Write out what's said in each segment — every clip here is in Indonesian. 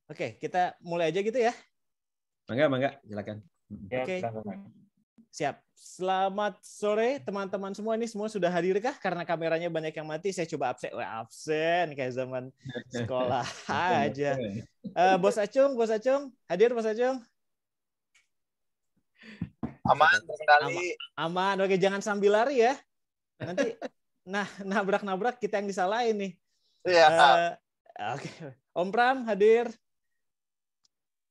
Oke, kita mulai aja gitu ya. Mangga, silakan. Oke. Siap. Selamat sore teman-teman semua. Ini semua sudah hadir kah? Karena kameranya banyak yang mati, saya coba absen. Wah, absen kayak zaman sekolah aja. Bos Acung, hadir Bos Acung? Aman, terkendali. Aman. Oke, jangan sambil lari ya. Nanti nabrak-nabrak kita yang disalahin nih. Iya. Oke. Om Pram hadir.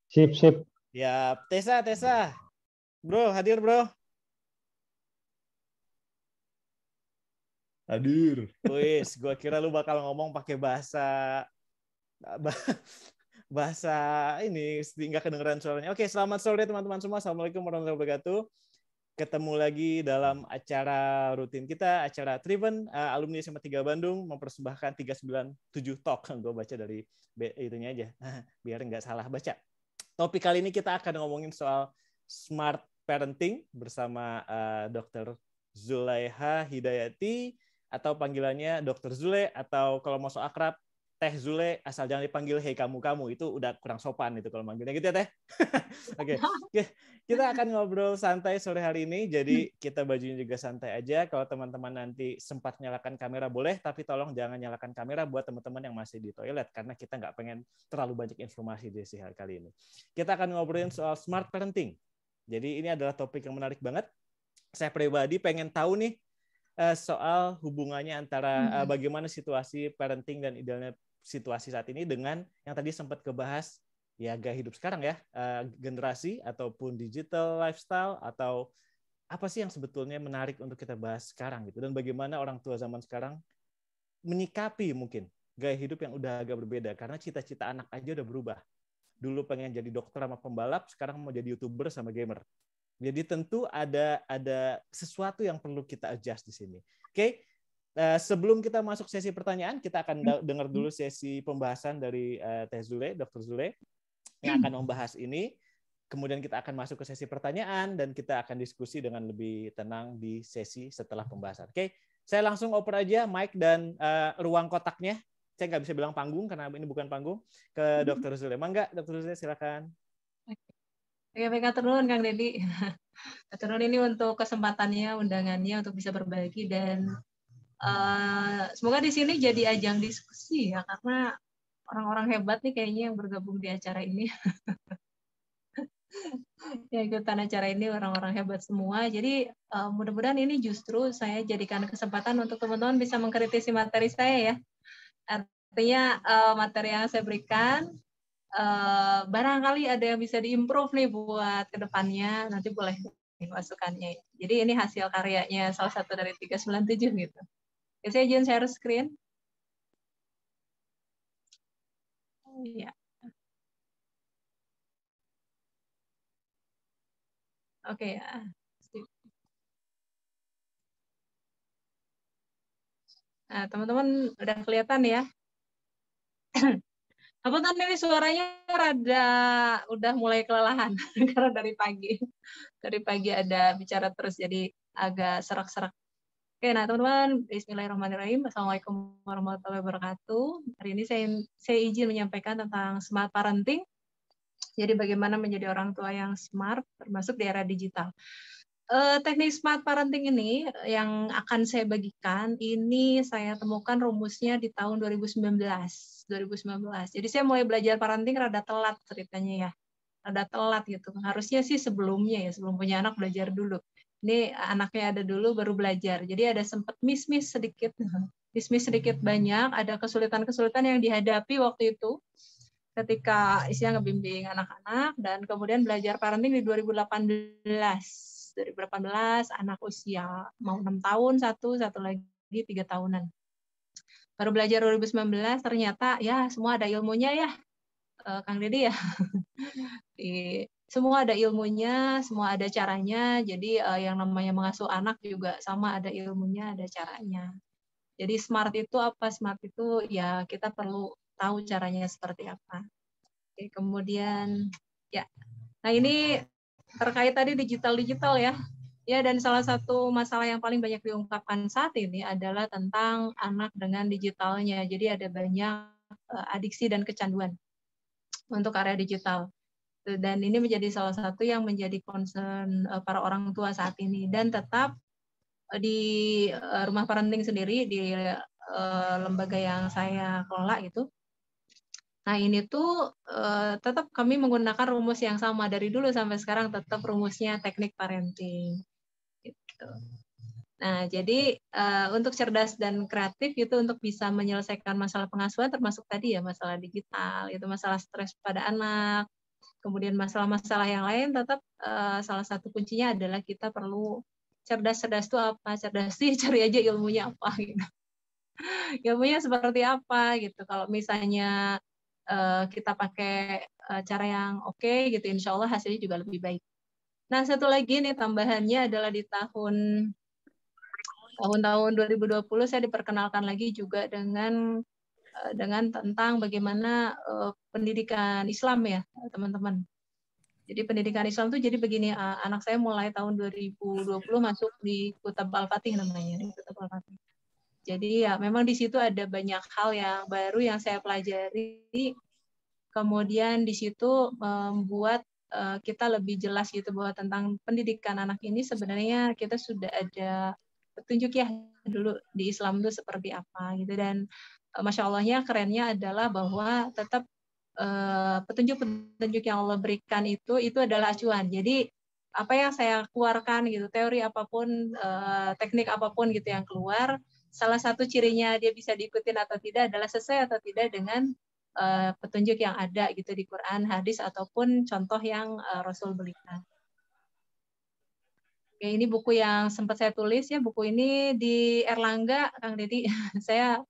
Sip. Ya, Tessa. Bro, hadir bro. Hadir. Wis, gua kira lu bakal ngomong pakai bahasa ini, nggak kedengeran suaranya. Oke, selamat sore teman-teman semua. Assalamualaikum warahmatullahi wabarakatuh. Ketemu lagi dalam acara rutin kita, acara Triven, alumni SMA 3 Bandung mempersembahkan 397 Talk. Gue baca dari itunya aja, biar nggak salah baca. Topik kali ini kita akan ngomongin soal smart parenting bersama Dr. Zulaiha Hidayati, atau panggilannya Dr. Zule, atau kalau mau so akrab, Teh Zule, asal jangan dipanggil hei kamu, itu udah kurang sopan itu kalau manggilnya gitu ya Teh. Oke. Kita akan ngobrol santai sore hari ini, jadi kita bajunya juga santai aja. Kalau teman-teman nanti sempat nyalakan kamera boleh, tapi tolong jangan nyalakan kamera buat teman-teman yang masih di toilet, karena kita nggak pengen terlalu banyak informasi di sesi kali ini. Kita akan ngobrolin soal smart parenting. Jadi ini adalah topik yang menarik banget. Saya pribadi pengen tahu nih soal hubungannya antara bagaimana situasi parenting dan idealnya situasi saat ini dengan yang tadi sempat kebahas ya gaya hidup sekarang ya, generasi ataupun digital lifestyle, atau apa sih yang sebetulnya menarik untuk kita bahas sekarang gitu, dan bagaimana orang tua zaman sekarang menyikapi mungkin gaya hidup yang udah agak berbeda karena cita-cita anak aja udah berubah. Dulu pengen jadi dokter sama pembalap, sekarang mau jadi YouTuber sama gamer. Jadi tentu ada sesuatu yang perlu kita adjust di sini. Oke. Sebelum kita masuk sesi pertanyaan, kita akan dengar dulu sesi pembahasan dari Teh Zule, Dr. Zule, yang akan membahas ini. Kemudian kita akan masuk ke sesi pertanyaan, dan kita akan diskusi dengan lebih tenang di sesi setelah pembahasan. Oke, saya langsung oper aja mic dan ruang kotaknya. Saya nggak bisa bilang panggung, karena ini bukan panggung, ke Dr. Zule. Mangga, Dr. Zule, silakan. Oke, baik, atur nuhun Kang Dedi. Atur nuhun ini untuk kesempatannya, undangannya untuk bisa berbagi, dan semoga di sini jadi ajang diskusi ya, karena orang-orang hebat nih kayaknya yang bergabung di acara ini. Ya, ikutan acara ini orang-orang hebat semua. Jadi mudah-mudahan ini justru saya jadikan kesempatan untuk teman-teman bisa mengkritisi materi saya ya. Artinya materi yang saya berikan barangkali ada yang bisa diimprove nih buat kedepannya, nanti boleh masukannya. Jadi ini hasil karyanya salah satu dari 397 gitu. Oke, saya izin share screen. Iya. Oke ya. Nah, teman-teman udah kelihatan ya. Kebetulan ini suaranya udah mulai kelelahan karena dari pagi ada bicara terus jadi agak serak-serak. Oke, nah teman-teman, bismillahirrahmanirrahim. Assalamualaikum warahmatullahi wabarakatuh. Hari ini saya izin menyampaikan tentang smart parenting. Jadi bagaimana menjadi orang tua yang smart, termasuk di era digital. Teknik smart parenting ini yang akan saya bagikan, ini saya temukan rumusnya di tahun 2019. Jadi saya mulai belajar parenting rada telat ceritanya ya. Rada telat gitu. Harusnya sih sebelumnya ya, sebelum punya anak belajar dulu. Ini anaknya ada dulu baru belajar. Jadi ada sempat miss sedikit banyak, ada kesulitan-kesulitan yang dihadapi waktu itu ketika isinya ngebimbing anak-anak, dan kemudian belajar parenting di 2018, anak usia mau 6 tahun, satu lagi 3 tahunan. Baru belajar 2019, ternyata ya semua ada ilmunya ya, Kang Dedi ya. Semua ada ilmunya, semua ada caranya. Jadi yang namanya mengasuh anak juga sama, ada ilmunya, ada caranya. Jadi smart itu apa? Smart itu ya kita perlu tahu caranya seperti apa. Oke, kemudian ya. Nah, ini terkait tadi digital ya. Ya, dan salah satu masalah yang paling banyak diungkapkan saat ini adalah tentang anak dengan digitalnya. Jadi ada banyak adiksi dan kecanduan. untuk area digital. Dan ini menjadi salah satu yang menjadi concern para orang tua saat ini. Dan tetap di rumah parenting sendiri, di lembaga yang saya kelola itu, nah ini tuh tetap kami menggunakan rumus yang sama dari dulu sampai sekarang, tetap rumusnya teknik parenting. Gitu. Nah, jadi untuk cerdas dan kreatif itu untuk bisa menyelesaikan masalah pengasuhan, termasuk tadi ya masalah digital, itu masalah stres pada anak, kemudian masalah-masalah yang lain, tetap salah satu kuncinya adalah kita perlu cerdas. Cerdas itu apa? Cerdas sih cari aja ilmunya apa gitu. Ilmunya seperti apa gitu. Kalau misalnya kita pakai cara yang oke gitu, insya Allah hasilnya juga lebih baik. Nah, satu lagi nih tambahannya adalah di tahun 2020 saya diperkenalkan lagi juga dengan tentang bagaimana pendidikan Islam ya, teman-teman. Jadi pendidikan Islam tuh jadi begini, anak saya mulai tahun 2020 masuk di Kutab Al-Fatih namanya, di Kutab Al-Fatih. Jadi ya memang di situ ada banyak hal yang baru yang saya pelajari. Kemudian di situ membuat kita lebih jelas gitu bahwa tentang pendidikan anak ini sebenarnya kita sudah ada petunjuk ya dulu di Islam itu seperti apa gitu. Dan Masya Allahnya kerennya adalah bahwa tetap petunjuk-petunjuk yang Allah berikan itu adalah acuan. Jadi apa yang saya keluarkan gitu, teori apapun, teknik apapun gitu yang keluar, salah satu cirinya dia bisa diikutin atau tidak adalah sesuai atau tidak dengan petunjuk yang ada gitu di Quran, hadis ataupun contoh yang Rasul berikan. Oke, ini buku yang sempat saya tulis ya, buku ini di Erlangga, Kang Deddy. saya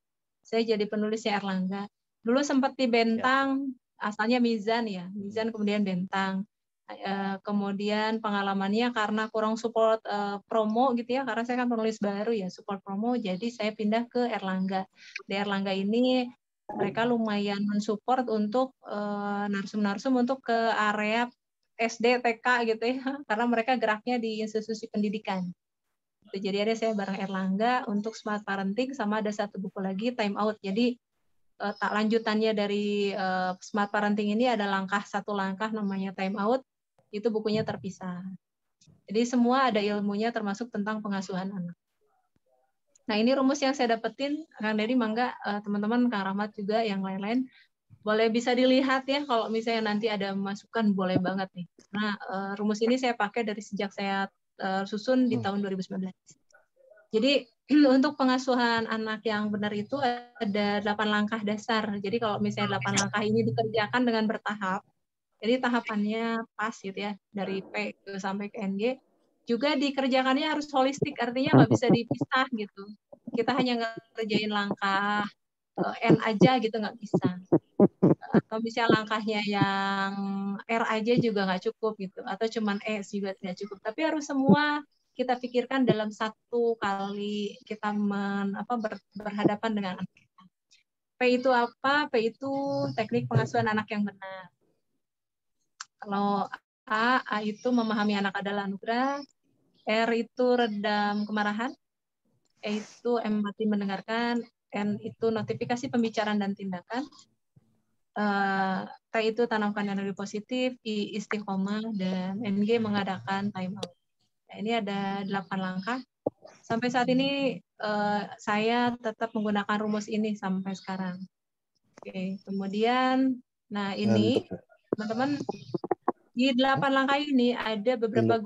jadi penulisnya Erlangga. Dulu sempat di Bentang, asalnya Mizan ya, Mizan kemudian Bentang. Kemudian pengalamannya karena kurang support promo gitu ya, karena saya kan penulis baru ya, support promo, jadi saya pindah ke Erlangga. Di Erlangga ini mereka lumayan mensupport untuk narsum-narsum untuk ke area SD, TK gitu ya, karena mereka geraknya di institusi pendidikan. Jadi ada saya bareng Erlangga untuk Smart Parenting, sama ada satu buku lagi Time Out. Jadi tak lanjutannya dari Smart Parenting ini ada satu langkah namanya Time Out, itu bukunya terpisah. Jadi semua ada ilmunya termasuk tentang pengasuhan anak. Nah ini rumus yang saya dapetin, Kang Deddy, mangga teman-teman, Kang Rahmat juga, yang lain-lain, boleh bisa dilihat ya, kalau misalnya nanti ada masukan boleh banget nih. Nah rumus ini saya pakai dari sejak saya susun di tahun 2019. Jadi untuk pengasuhan anak yang benar itu ada 8 langkah dasar. Jadi kalau misalnya 8 langkah ini dikerjakan dengan bertahap, jadi tahapannya pas gitu ya, dari P sampai ke NG, juga dikerjakannya harus holistik, artinya nggak bisa dipisah gitu. Kita hanya ngerjain langkah N aja gitu, nggak bisa. Atau misalnya langkahnya yang R aja juga nggak cukup gitu, atau cuman E juga tidak cukup. Tapi harus semua kita pikirkan dalam satu kali kita berhadapan dengan anak kita. P itu apa? P itu teknik pengasuhan anak yang benar. Kalau A itu memahami anak adalah anugerah, R itu redam kemarahan, E itu empati mendengarkan, N itu notifikasi pembicaraan dan tindakan, T itu tanamkan energi positif, I istiqomah, dan NG mengadakan time out. Nah, ini ada 8 langkah. Sampai saat ini saya tetap menggunakan rumus ini sampai sekarang. Oke, kemudian, nah ini teman-teman, di 8 langkah ini ada beberapa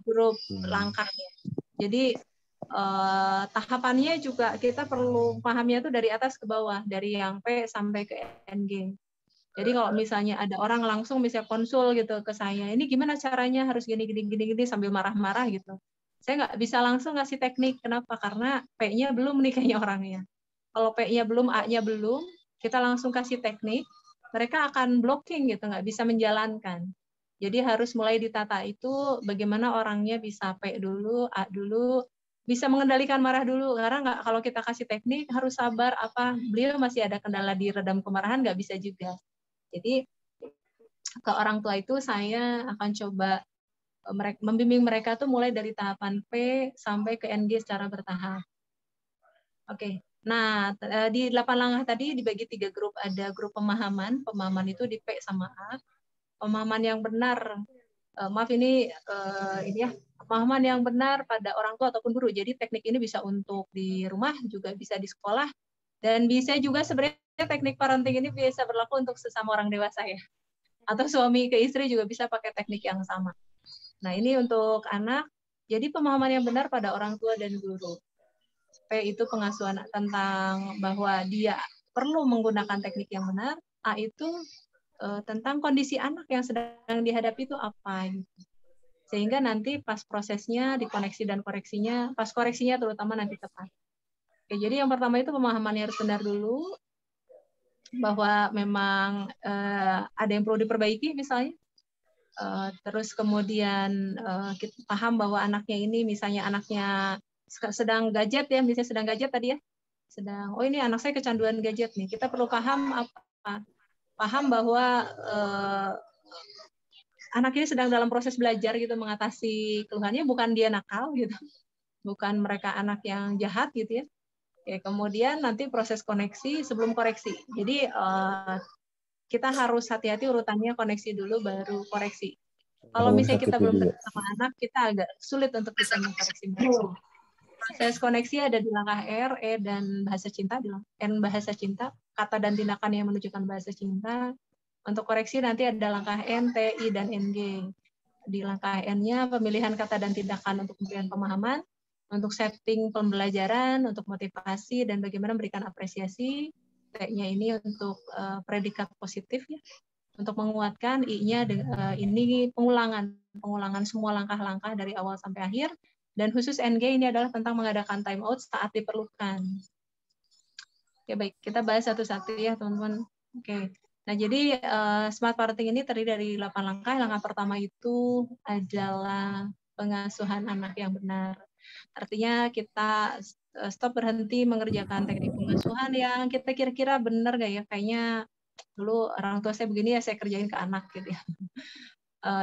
grup, langkahnya. Jadi tahapannya juga kita perlu pahaminya tuh dari atas ke bawah, dari yang P sampai ke NG. Jadi kalau misalnya ada orang langsung misalnya konsul gitu ke saya, ini gimana caranya, harus gini sambil marah-marah gitu. Saya nggak bisa langsung ngasih teknik. Kenapa? Karena P-nya belum nih kayaknya orangnya. Kalau P-nya belum, A-nya belum, kita langsung kasih teknik, mereka akan blocking gitu, nggak bisa menjalankan. Jadi harus mulai ditata itu bagaimana orangnya bisa P dulu, A dulu, bisa mengendalikan marah dulu, karena nggak, kalau kita kasih teknik harus sabar, beliau masih ada kendala di redam kemarahan, nggak bisa juga. Jadi ke orang tua itu saya akan coba membimbing mereka tuh mulai dari tahapan P sampai ke NG secara bertahap. Oke, Nah, di 8 langkah tadi dibagi 3 grup. Ada grup pemahaman. Pemahaman itu di P sama A. Pemahaman yang benar. Maaf ini ya. Pemahaman yang benar pada orang tua ataupun guru. Jadi teknik ini bisa untuk di rumah, juga bisa di sekolah. Dan bisa juga sebenarnya teknik parenting ini bisa berlaku untuk sesama orang dewasa ya. Atau suami ke istri juga bisa pakai teknik yang sama. Nah, ini untuk anak. Jadi pemahaman yang benar pada orang tua dan guru. P itu pengasuhan tentang bahwa dia perlu menggunakan teknik yang benar. A itu tentang kondisi anak yang sedang dihadapi itu apa. Gitu. Sehingga nanti pas prosesnya, dikoneksi dan koreksinya, pas koreksinya terutama nanti tepat. Oke, jadi yang pertama itu pemahamannya harus benar dulu, bahwa memang ada yang perlu diperbaiki misalnya. Terus kemudian kita paham bahwa anaknya ini misalnya anaknya sedang gadget ya, misalnya sedang gadget tadi ya, oh ini anak saya kecanduan gadget nih, kita perlu paham bahwa anak ini sedang dalam proses belajar gitu, mengatasi keluhannya, bukan dia nakal gitu, bukan mereka anak yang jahat gitu ya. Oke, kemudian nanti proses koneksi sebelum koreksi, jadi kita harus hati-hati urutannya, koneksi dulu baru koreksi. Kalau misalnya kita belum dekat sama anak, kita agak sulit untuk bisa mengkoreksi mereka. Proses koneksi ada di langkah R, E, dan bahasa cinta. Di N bahasa cinta, kata dan tindakan yang menunjukkan bahasa cinta. Untuk koreksi nanti ada langkah N, T, I, dan NG. Di langkah N-nya pemilihan kata dan tindakan untuk pemberian pemahaman, untuk setting pembelajaran, untuk motivasi, dan bagaimana memberikan apresiasi. T-nya ini untuk predikat positif ya. Untuk menguatkan, I-nya ini pengulangan semua langkah-langkah dari awal sampai akhir, dan khusus NG ini adalah tentang mengadakan time out saat diperlukan. Oke, baik, kita bahas satu-satu ya teman-teman. Oke, nah jadi smart parenting ini terdiri dari 8 langkah. Langkah pertama itu adalah pengasuhan anak yang benar. Artinya kita stop, berhenti mengerjakan teknik pengasuhan yang kita kira-kira benar nggak ya, kayaknya dulu orang tua saya begini ya, saya kerjain ke anak gitu ya.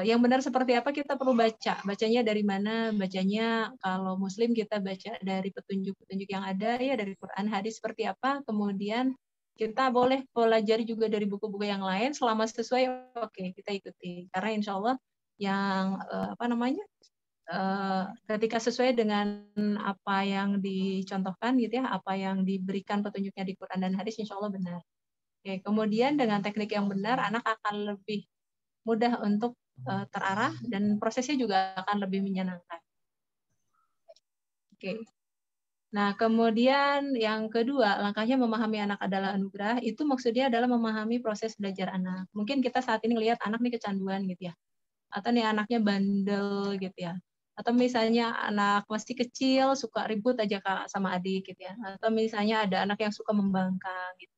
Yang benar seperti apa kita perlu baca. Bacanya dari mana? Bacanya kalau Muslim kita baca dari petunjuk-petunjuk yang ada ya, dari Quran, hadis seperti apa. Kemudian kita boleh pelajari juga dari buku-buku yang lain selama sesuai, oke, kita ikuti. Karena insya Allah yang ketika sesuai dengan apa yang dicontohkan gitu ya, apa yang diberikan petunjuknya di Quran dan hadis, insya Allah benar. Oke, kemudian dengan teknik yang benar, anak akan lebih mudah untuk terarah dan prosesnya juga akan lebih menyenangkan. Oke. Nah, kemudian yang kedua, langkahnya memahami anak adalah anugerah, itu maksudnya adalah memahami proses belajar anak. Mungkin kita saat ini lihat anak nih kecanduan gitu ya. Atau nih anaknya bandel gitu ya. Atau misalnya anak masih kecil suka ribut aja sama adik gitu ya. Atau misalnya ada anak yang suka membangkang gitu.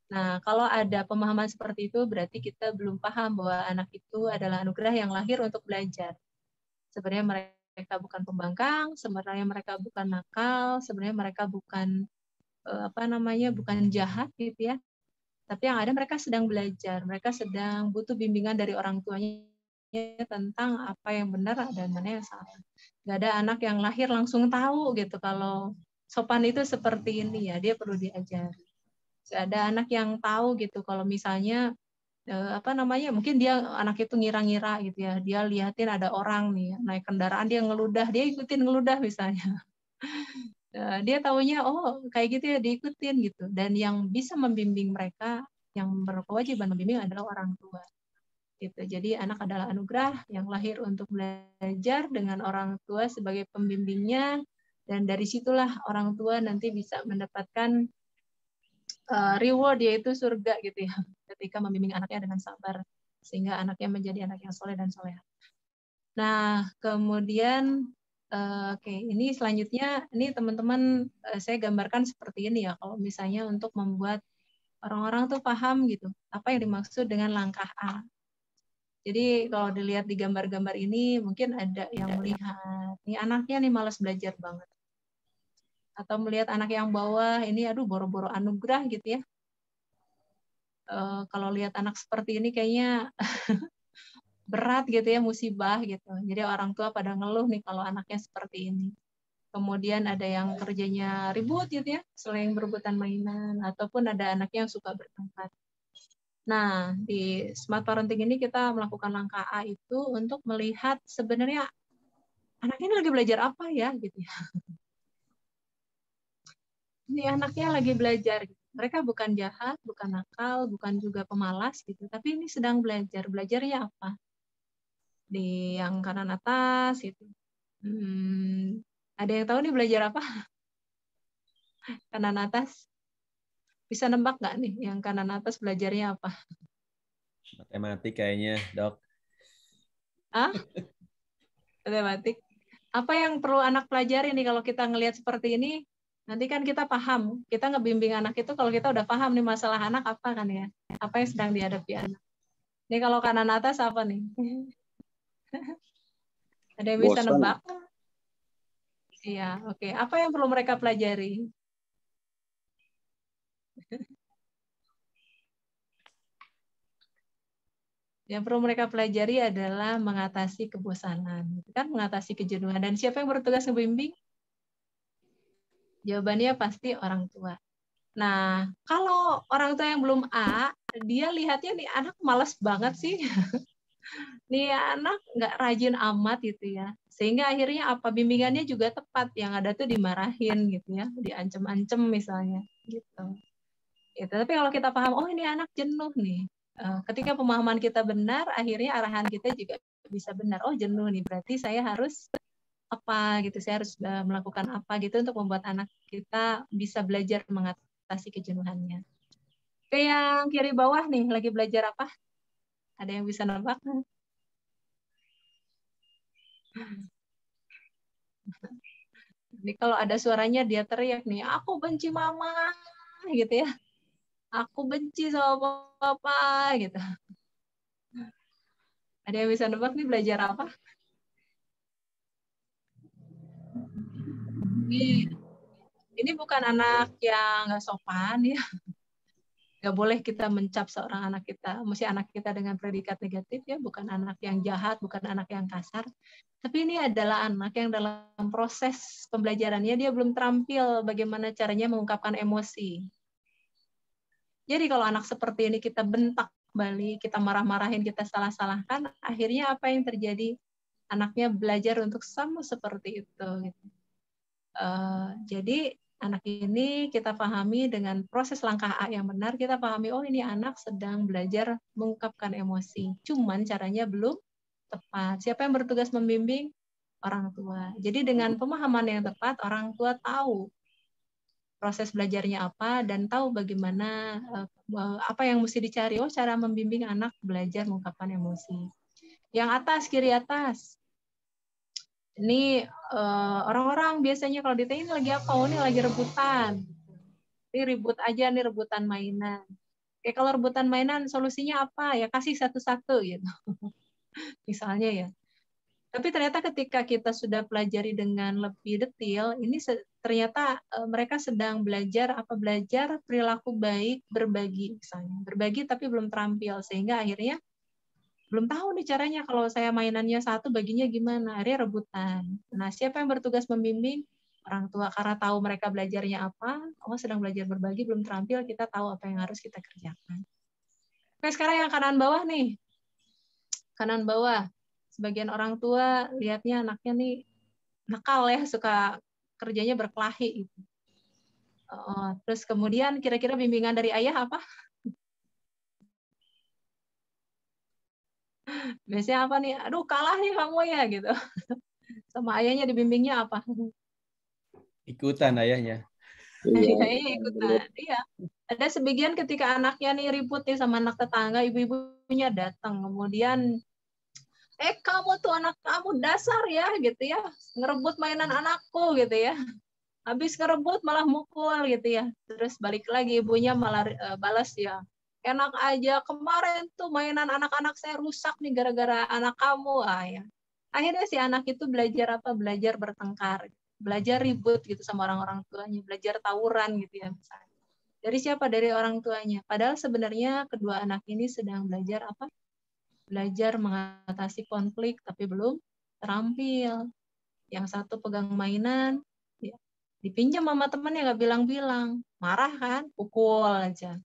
Nah, kalau ada pemahaman seperti itu, berarti kita belum paham bahwa anak itu adalah anugerah yang lahir untuk belajar. Sebenarnya mereka bukan pembangkang, sebenarnya mereka bukan nakal, sebenarnya mereka bukan bukan jahat gitu ya. Tapi yang ada mereka sedang belajar, mereka sedang butuh bimbingan dari orang tuanya tentang apa yang benar dan mana yang salah. Nggak ada anak yang lahir langsung tahu gitu kalau sopan itu seperti ini ya, dia perlu diajari. Ada anak yang tahu gitu kalau misalnya mungkin dia anak itu ngira-ngira gitu ya, dia liatin ada orang nih naik kendaraan, dia ngeludah, dia ikutin ngeludah misalnya. Dia taunya oh kayak gitu ya, diikutin gitu. Dan yang bisa membimbing mereka, yang berkewajiban membimbing adalah orang tua gitu. Jadi anak adalah anugerah yang lahir untuk belajar dengan orang tua sebagai pembimbingnya, dan dari situlah orang tua nanti bisa mendapatkan reward, yaitu surga gitu ya, ketika membimbing anaknya dengan sabar sehingga anaknya menjadi anak yang soleh dan soleha. Nah, kemudian ini selanjutnya ini teman-teman saya gambarkan seperti ini ya, kalau misalnya untuk membuat orang-orang tuh paham gitu apa yang dimaksud dengan langkah A. Jadi kalau dilihat di gambar-gambar ini mungkin ada yang melihat nih anaknya nih malas belajar banget. Atau melihat anak yang bawah ini aduh boro-boro anugerah gitu ya. Kalau lihat anak seperti ini kayaknya berat gitu ya, musibah gitu. Jadi orang tua pada ngeluh nih kalau anaknya seperti ini. kemudian ada yang kerjanya ribut gitu ya, sering berebutan mainan, ataupun ada anak yang suka bertengkar. Nah, di smart parenting ini kita melakukan langkah A itu untuk melihat sebenarnya anak ini lagi belajar apa ya gitu ya. Ini anaknya lagi belajar. Mereka bukan jahat, bukan nakal, bukan juga pemalas gitu, tapi ini sedang belajar. Belajarnya apa? Di yang kanan atas itu. Ada yang tahu nih belajar apa? Kanan atas. Bisa nebak nggak nih yang kanan atas belajarnya apa? Matematik kayaknya, Dok. Ah? Matematik. Apa yang perlu anak pelajari nih kalau kita ngelihat seperti ini? Nanti kan kita paham. Kita ngebimbing anak itu kalau kita udah paham nih masalah anak apa kan ya? Apa yang sedang dihadapi anak. Ini kalau kanan atas apa nih? Ada yang bisa nebak? Iya, oke. Apa yang perlu mereka pelajari? Yang perlu mereka pelajari adalah mengatasi kebosanan, kan mengatasi kejenuhan. Dan siapa yang bertugas ngebimbing? Jawabannya pasti orang tua. Nah, kalau orang tua yang belum A, dia lihatnya nih anak malas banget sih. Nih anak nggak rajin amat gitu ya. Sehingga akhirnya apa bimbingannya juga tepat. Yang ada tuh dimarahin gitu ya, diancem-ancem misalnya gitu. Gitu. Tapi kalau kita paham, oh ini anak jenuh nih. Ketika pemahaman kita benar, akhirnya arahan kita juga bisa benar. Oh jenuh nih, berarti saya harus apa gitu. Saya harus melakukan apa gitu untuk membuat anak kita bisa belajar mengatasi kejenuhannya. Oke, yang kiri bawah nih, lagi belajar apa? Ada yang bisa nebak? Ini kalau ada suaranya dia teriak nih, aku benci mama, gitu ya. Aku benci sama papa, gitu. Ada yang bisa nebak nih belajar apa? Ini bukan anak yang nggak sopan ya. Nggak boleh kita mencap seorang anak kita, mesti anak kita dengan predikat negatif ya, bukan anak yang jahat, bukan anak yang kasar. Tapi ini adalah anak yang dalam proses pembelajarannya dia belum terampil bagaimana caranya mengungkapkan emosi. Jadi kalau anak seperti ini kita bentak balik, kita marah-marahin, kita salah-salahkan, akhirnya apa yang terjadi? Anaknya belajar untuk sama seperti itu. Jadi anak ini kita pahami dengan proses langkah A yang benar, kita pahami, oh ini anak sedang belajar mengungkapkan emosi. Cuman caranya belum tepat. Siapa yang bertugas membimbing? Orang tua. Jadi dengan pemahaman yang tepat, orang tua tahu proses belajarnya apa dan tahu bagaimana apa yang mesti dicari. Oh, cara membimbing anak belajar mengungkapkan emosi. Yang atas, kiri atas. Ini orang-orang biasanya kalau ditanya ini lagi apa? Oh, ini lagi rebutan. Ini ribut aja, nih rebutan mainan. Oke, kalau rebutan mainan solusinya apa? Ya kasih satu-satu gitu. Misalnya ya. Tapi ternyata ketika kita sudah pelajari dengan lebih detail, ini ternyata mereka sedang belajar perilaku baik berbagi misalnya. Berbagi tapi belum terampil sehingga akhirnya belum tahu nih caranya kalau saya mainannya satu baginya gimana, akhirnya rebutan. Nah, siapa yang bertugas membimbing? Orang tua, karena tahu mereka belajarnya apa, oh sedang belajar berbagi, belum terampil, kita tahu apa yang harus kita kerjakan. Oke, sekarang yang kanan bawah nih. Kanan bawah. Sebagian orang tua lihatnya anaknya nih nakal ya, suka kerjanya berkelahi. Terus kemudian kira-kira bimbingan dari ayah apa? Biasanya apa nih? Aduh kalah nih kamu ya gitu. Sama ayahnya dibimbingnya apa? Ikutan ayahnya. Ayahnya ikutan. Iya. Ada sebagian ketika anaknya nih ribut nih sama anak tetangga, ibu-ibunya datang. Kemudian, kamu tuh anak kamu dasar ya gitu ya. Ngerebut mainan anakku gitu ya. Habis ngerebut malah mukul gitu ya. Terus balik lagi ibunya malah balas ya. Enak aja, kemarin tuh mainan anak-anak saya rusak nih gara-gara anak kamu. Ya. Akhirnya si anak itu belajar apa? Belajar bertengkar. Belajar ribut gitu sama orang-orang tuanya. Belajar tawuran gitu ya misalnya. Dari siapa? Dari orang tuanya. Padahal sebenarnya kedua anak ini sedang belajar apa? Belajar mengatasi konflik tapi belum terampil. Yang satu pegang mainan, Dipinjam sama temennya nggak bilang-bilang, marah kan, pukul aja.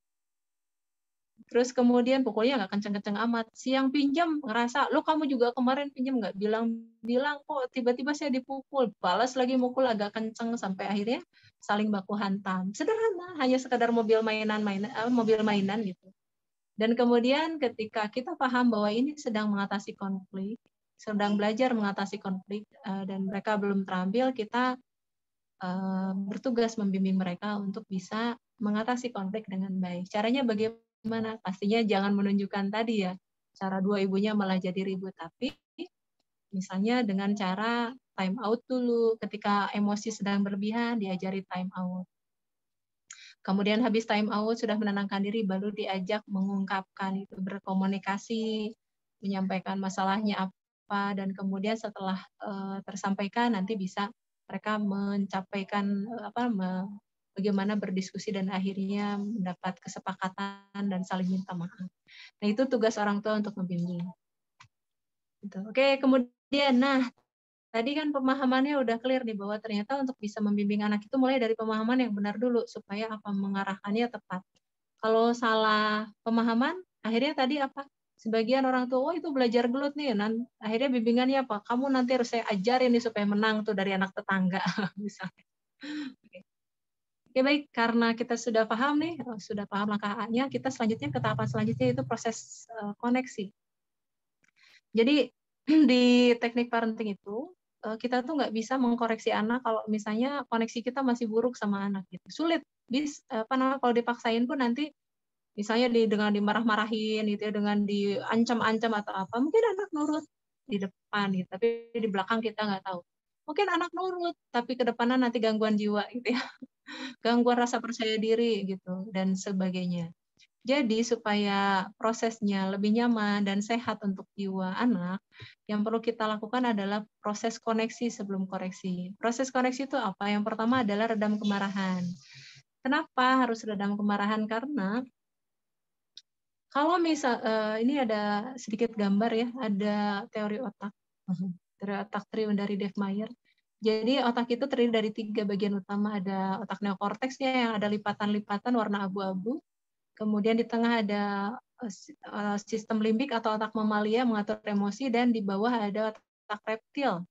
Terus kemudian pukulnya nggak kenceng-kenceng amat. Si yang pinjam ngerasa, lo kamu juga kemarin pinjam nggak bilang-bilang kok tiba-tiba saya dipukul. Balas lagi mukul agak kenceng sampai akhirnya saling baku hantam. Sederhana, hanya sekedar mobil mainan gitu. Dan kemudian ketika kita paham bahwa ini sedang mengatasi konflik, sedang belajar mengatasi konflik, dan mereka belum terampil, kita bertugas membimbing mereka untuk bisa mengatasi konflik dengan baik. Caranya bagaimana? Pastinya jangan menunjukkan tadi ya, cara dua ibunya malah jadi ribut, tapi misalnya dengan cara time out dulu, ketika emosi sedang berlebihan, diajari time out. Kemudian habis time out, sudah menenangkan diri, baru diajak mengungkapkan itu, berkomunikasi, menyampaikan masalahnya apa, dan kemudian setelah tersampaikan, nanti bisa mereka mencapaikan bagaimana berdiskusi dan akhirnya mendapat kesepakatan dan saling minta maaf. Nah, itu tugas orang tua untuk membimbing. Gitu. Oke, kemudian, tadi kan pemahamannya udah clear nih bahwa ternyata untuk bisa membimbing anak itu mulai dari pemahaman yang benar dulu supaya mengarahkannya tepat. Kalau salah pemahaman, akhirnya tadi apa? Sebagian orang tua, itu belajar gelut nih, akhirnya bimbingannya apa? Kamu nanti harus saya ajarin nih supaya menang tuh dari anak tetangga, misalnya. Oke, baik, karena kita sudah paham nih, sudah paham langkahnya, kita selanjutnya ke tahapan selanjutnya, itu proses koneksi. Jadi di teknik parenting itu, kita tuh nggak bisa mengkoreksi anak kalau misalnya koneksi kita masih buruk sama anak gitu. Sulit. Kalau dipaksain pun nanti misalnya dengan dimarah-marahin gitu ya, dengan diancam-ancam atau apa, mungkin anak nurut di depan gitu, tapi di belakang kita nggak tahu. Mungkin anak nurut, tapi ke depannya nanti gangguan jiwa gitu ya. Gangguan rasa percaya diri gitu dan sebagainya. Jadi supaya prosesnya lebih nyaman dan sehat untuk jiwa anak, yang perlu kita lakukan adalah proses koneksi sebelum koreksi. Proses koneksi itu apa? Yang pertama adalah redam kemarahan. Kenapa harus redam kemarahan? Karena kalau ini ada sedikit gambar ya, ada teori otak. Teori otak triun dari Dave Meyer. Jadi otak itu terdiri dari 3 bagian utama. Ada otak neokorteksnya yang ada lipatan-lipatan warna abu-abu. Kemudian di tengah ada sistem limbik atau otak mamalia mengatur emosi, dan di bawah ada otak reptil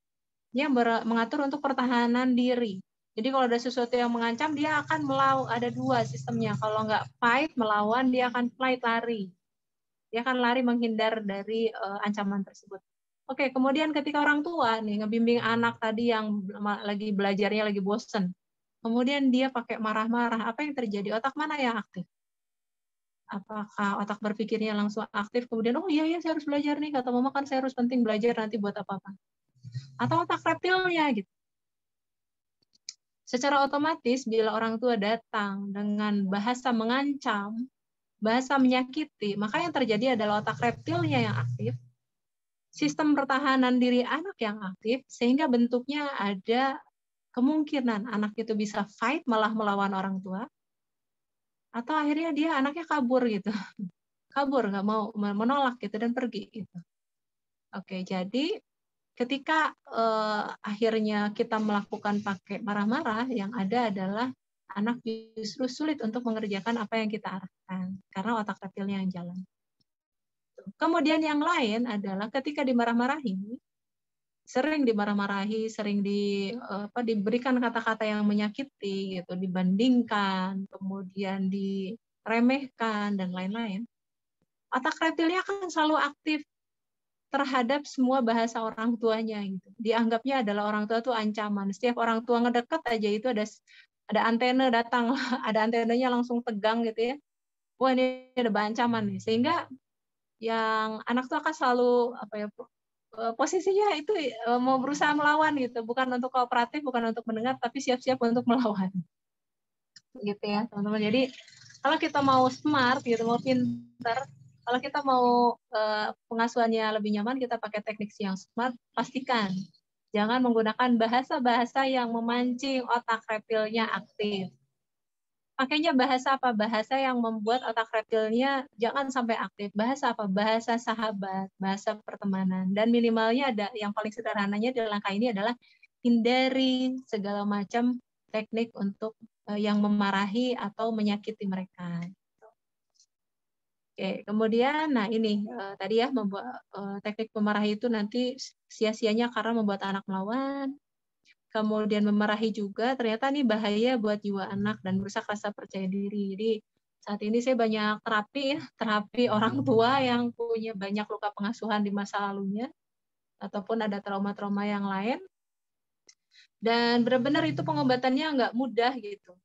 yang mengatur untuk pertahanan diri. Jadi kalau ada sesuatu yang mengancam, dia akan melawan. Ada 2 sistemnya. Kalau nggak fight, melawan, dia akan flight, lari. Dia akan lari menghindar dari ancaman tersebut. Oke, kemudian ketika orang tua nih ngebimbing anak tadi yang lagi belajarnya lagi bosen, kemudian dia pakai marah-marah, apa yang terjadi? Otak mana yang aktif? Apakah otak berpikirnya langsung aktif, kemudian, oh iya saya harus belajar nih, kata mama kan saya harus penting belajar nanti buat apa-apa. Atau otak reptilnya gitu. Secara otomatis bila orang tua datang dengan bahasa mengancam, bahasa menyakiti, maka yang terjadi adalah otak reptilnya yang aktif, sistem pertahanan diri anak yang aktif, sehingga bentuknya ada kemungkinan anak itu bisa fight, malah melawan orang tua, atau akhirnya dia anaknya kabur gitu. Kabur, nggak mau, menolak gitu dan pergi gitu. Oke, jadi ketika akhirnya kita melakukan pakai marah-marah, yang ada adalah anak justru sulit untuk mengerjakan apa yang kita arahkan karena otak reptilnya yang jalan. Kemudian yang lain adalah ketika dimarah-marahi, sering diberikan kata-kata yang menyakiti gitu, dibandingkan, kemudian diremehkan dan lain-lain. Otak reptilnya akan selalu aktif terhadap semua bahasa orang tuanya gitu. Dianggapnya adalah orang tua itu ancaman. Setiap orang tua ngedeket aja itu ada antena datang, ada antenanya langsung tegang gitu ya. Wah, ini ada ancaman nih. Sehingga yang anak tuh akan selalu posisinya itu mau berusaha melawan gitu, bukan untuk kooperatif, bukan untuk mendengar, tapi siap-siap untuk melawan. Gitu ya, teman-teman. Jadi kalau kita mau smart gitu, mau pintar, kalau kita mau pengasuhannya lebih nyaman, kita pakai teknik yang smart, pastikan jangan menggunakan bahasa-bahasa yang memancing otak reptilnya aktif. Pakainya bahasa apa? Bahasa yang membuat otak reptilnya jangan sampai aktif. Bahasa apa? Bahasa sahabat, bahasa pertemanan. Dan minimalnya ada yang paling sederhananya di langkah ini adalah hindari segala macam teknik untuk yang memarahi atau menyakiti mereka. Oke, kemudian, nah ini tadi ya membuat teknik memarahi itu nanti sia-sianya karena membuat anak melawan. Kemudian memarahi juga ternyata nih bahaya buat jiwa anak dan merusak rasa percaya diri. Jadi saat ini saya banyak terapi orang tua yang punya banyak luka pengasuhan di masa lalunya ataupun ada trauma-trauma yang lain. Dan benar-benar itu pengobatannya nggak mudah gitu.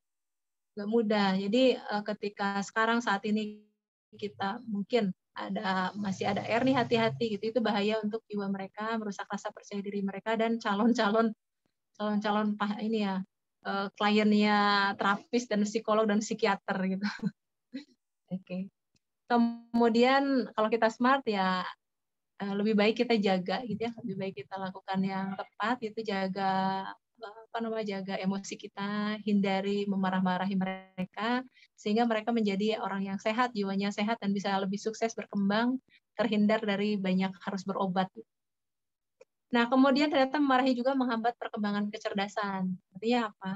Nggak mudah. Jadi ketika sekarang saat ini kita mungkin masih ada R nih, hati-hati gitu, itu bahaya untuk jiwa mereka, merusak rasa percaya diri mereka dan calon-calon ini ya kliennya terapis dan psikolog dan psikiater gitu. Oke. Kemudian kalau kita smart ya lebih baik kita jaga gitu ya, lebih baik kita lakukan yang tepat, itu jaga jaga emosi kita, hindari memarah-marahi mereka, sehingga mereka menjadi orang yang sehat, jiwanya sehat, dan bisa lebih sukses berkembang, terhindar dari banyak harus berobat. Nah, kemudian ternyata memarahi juga menghambat perkembangan kecerdasan. Artinya apa?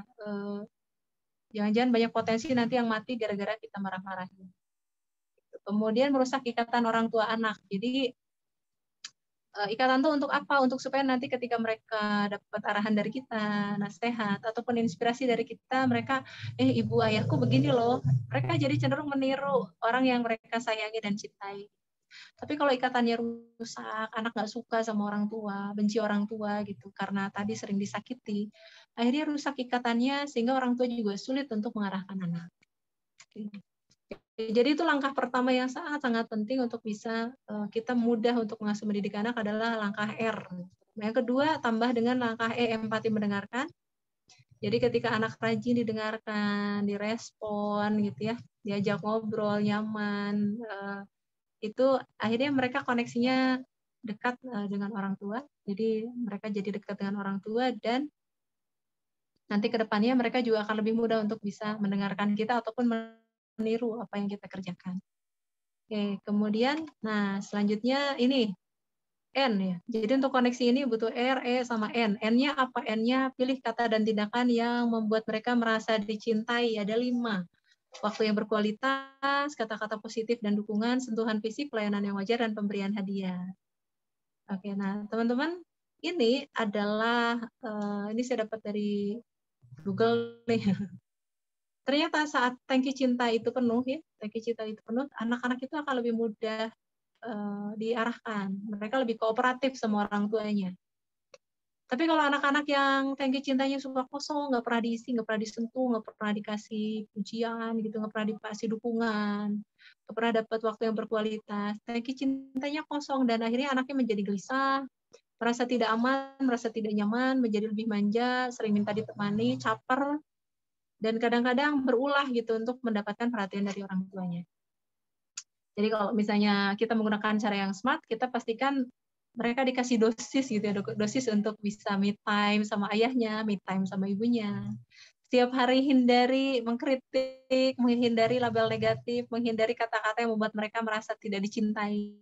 Jangan-jangan banyak potensi nanti yang mati gara-gara kita marah-marahi. Kemudian merusak ikatan orang tua anak. Jadi ikatan itu untuk apa? Untuk supaya nanti ketika mereka dapat arahan dari kita, nasihat, ataupun inspirasi dari kita, mereka, ibu ayahku begini loh. Mereka jadi cenderung meniru orang yang mereka sayangi dan cintai. Tapi kalau ikatannya rusak, anak nggak suka sama orang tua, benci orang tua gitu, karena tadi sering disakiti, akhirnya rusak ikatannya sehingga orang tua juga sulit untuk mengarahkan anak. Jadi itu langkah pertama yang sangat-sangat penting untuk bisa kita mudah untuk mengasuh mendidik anak adalah langkah R. Yang kedua, tambah dengan langkah E, empati mendengarkan. Jadi ketika anak rajin didengarkan, direspon gitu ya, diajak ngobrol, nyaman, itu akhirnya mereka koneksinya dekat dengan orang tua. Jadi mereka jadi dekat dengan orang tua dan nanti ke depannya mereka juga akan lebih mudah untuk bisa mendengarkan kita ataupun meniru apa yang kita kerjakan. Oke, kemudian, nah selanjutnya ini N ya. Jadi untuk koneksi ini butuh R, E, sama N. N-nya apa? N-nya pilih kata dan tindakan yang membuat mereka merasa dicintai. Ada 5. Waktu yang berkualitas, kata-kata positif dan dukungan, sentuhan fisik, pelayanan yang wajar, dan pemberian hadiah. Oke, nah teman-teman, ini adalah, ini saya dapat dari Google nih. Ternyata saat tangki cinta itu penuh, ya, tangki cinta itu penuh, anak-anak itu akan lebih mudah diarahkan. Mereka lebih kooperatif sama orang tuanya. Tapi kalau anak-anak yang tangki cintanya suka kosong, nggak pernah diisi, nggak pernah disentuh, nggak pernah dikasih pujian, gitu, nggak pernah dikasih dukungan, nggak pernah dapat waktu yang berkualitas, tangki cintanya kosong, dan akhirnya anaknya menjadi gelisah, merasa tidak aman, merasa tidak nyaman, menjadi lebih manja, sering minta ditemani, caper, dan kadang-kadang berulah gitu untuk mendapatkan perhatian dari orang tuanya. Jadi kalau misalnya kita menggunakan cara yang smart, kita pastikan mereka dikasih dosis gitu ya, dosis untuk bisa me time sama ayahnya, me time sama ibunya. Setiap hari hindari mengkritik, menghindari label negatif, menghindari kata-kata yang membuat mereka merasa tidak dicintai.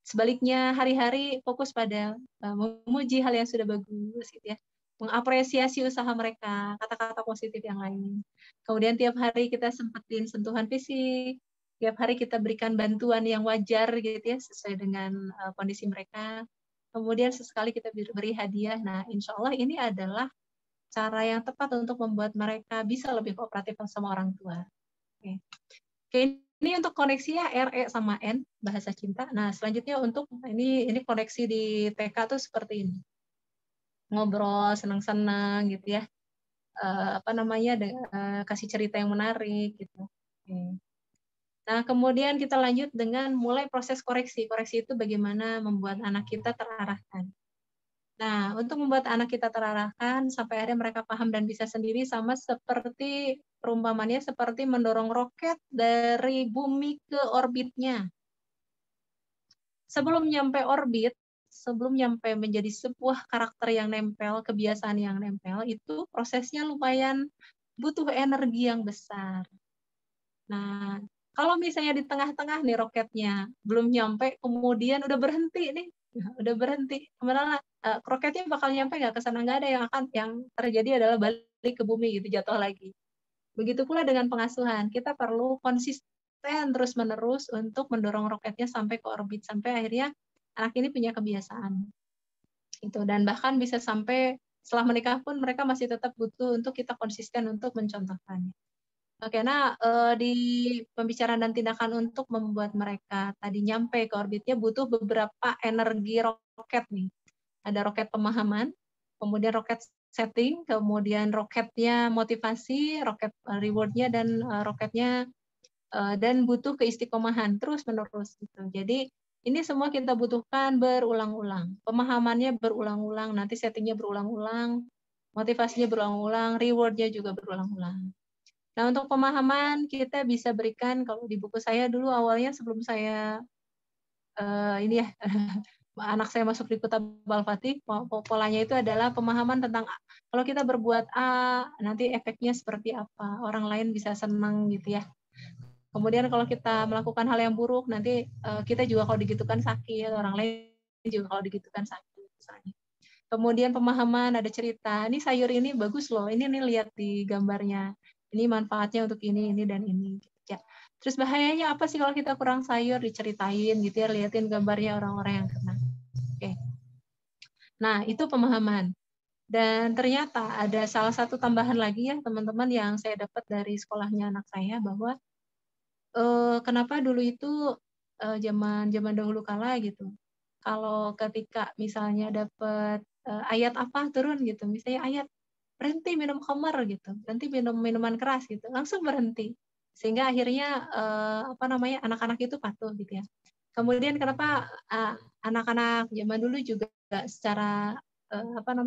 Sebaliknya, hari-hari fokus pada memuji hal yang sudah bagus gitu ya. Mengapresiasi usaha mereka, kata-kata positif yang lain. Kemudian tiap hari kita sempetin sentuhan fisik, tiap hari kita berikan bantuan yang wajar gitu ya, sesuai dengan kondisi mereka. Kemudian sesekali kita beri hadiah. Nah, insya Allah ini adalah cara yang tepat untuk membuat mereka bisa lebih kooperatif sama orang tua. Oke. Oke, ini untuk koneksinya R, E, sama N, bahasa cinta. Nah, selanjutnya untuk ini koneksi di TK tuh seperti ini. Ngobrol, senang-senang gitu ya. Kasih cerita yang menarik gitu. Oke. Nah, kemudian kita lanjut dengan mulai proses koreksi. Koreksi itu bagaimana membuat anak kita terarahkan. Nah, untuk membuat anak kita terarahkan sampai akhirnya mereka paham dan bisa sendiri, sama seperti perumpamannya seperti mendorong roket dari bumi ke orbitnya. Sebelum nyampe orbit, sebelum nyampe menjadi sebuah karakter yang nempel, kebiasaan yang nempel, itu prosesnya lumayan butuh energi yang besar. Nah, kalau misalnya di tengah-tengah nih roketnya belum nyampe, kemudian udah berhenti nih, udah berhenti, kemana roketnya bakal nyampe nggak ke sana? Nggak ada, yang terjadi adalah balik ke bumi gitu, jatuh lagi. Begitu pula dengan pengasuhan, kita perlu konsisten terus-menerus untuk mendorong roketnya sampai ke orbit, sampai akhirnya anak ini punya kebiasaan. Itu, dan bahkan bisa sampai setelah menikah pun mereka masih tetap butuh untuk kita konsisten untuk mencontohkannya. Oke, nah di pembicaraan dan tindakan untuk membuat mereka tadi nyampe ke orbitnya butuh beberapa energi roket nih. Ada roket pemahaman, kemudian roket setting, kemudian roketnya motivasi, roket rewardnya, dan roketnya dan butuh keistiqomahan terus menerus gitu. Jadi ini semua kita butuhkan berulang-ulang. Pemahamannya berulang-ulang, nanti settingnya berulang-ulang, motivasinya berulang-ulang, rewardnya juga berulang-ulang. Nah, untuk pemahaman kita bisa berikan, kalau di buku saya dulu awalnya sebelum saya ini ya anak saya masuk di Kutab Al-Fatih, polanya itu adalah pemahaman tentang kalau kita berbuat A, nanti efeknya seperti apa, orang lain bisa senang gitu ya. Kemudian kalau kita melakukan hal yang buruk, nanti kita juga kalau digitukan sakit, orang lain juga kalau digitukan sakit misalnya. Kemudian pemahaman, ada cerita, ini sayur ini bagus loh, ini nih lihat di gambarnya, ini manfaatnya untuk ini, dan ini. Ya. Terus bahayanya apa sih kalau kita kurang sayur, diceritain gitu ya, liatin gambarnya orang-orang yang kena. Oke. Nah, itu pemahaman. Dan ternyata ada salah satu tambahan lagi ya, teman-teman, yang saya dapat dari sekolahnya anak saya, bahwa kenapa dulu itu zaman dahulu kala gitu, kalau ketika misalnya dapat ayat apa turun gitu, misalnya ayat berhenti minum khamar gitu, berhenti minum minuman keras gitu, langsung berhenti, sehingga akhirnya anak-anak itu patuh gitu ya. Kemudian kenapa anak-anak zaman dulu juga secara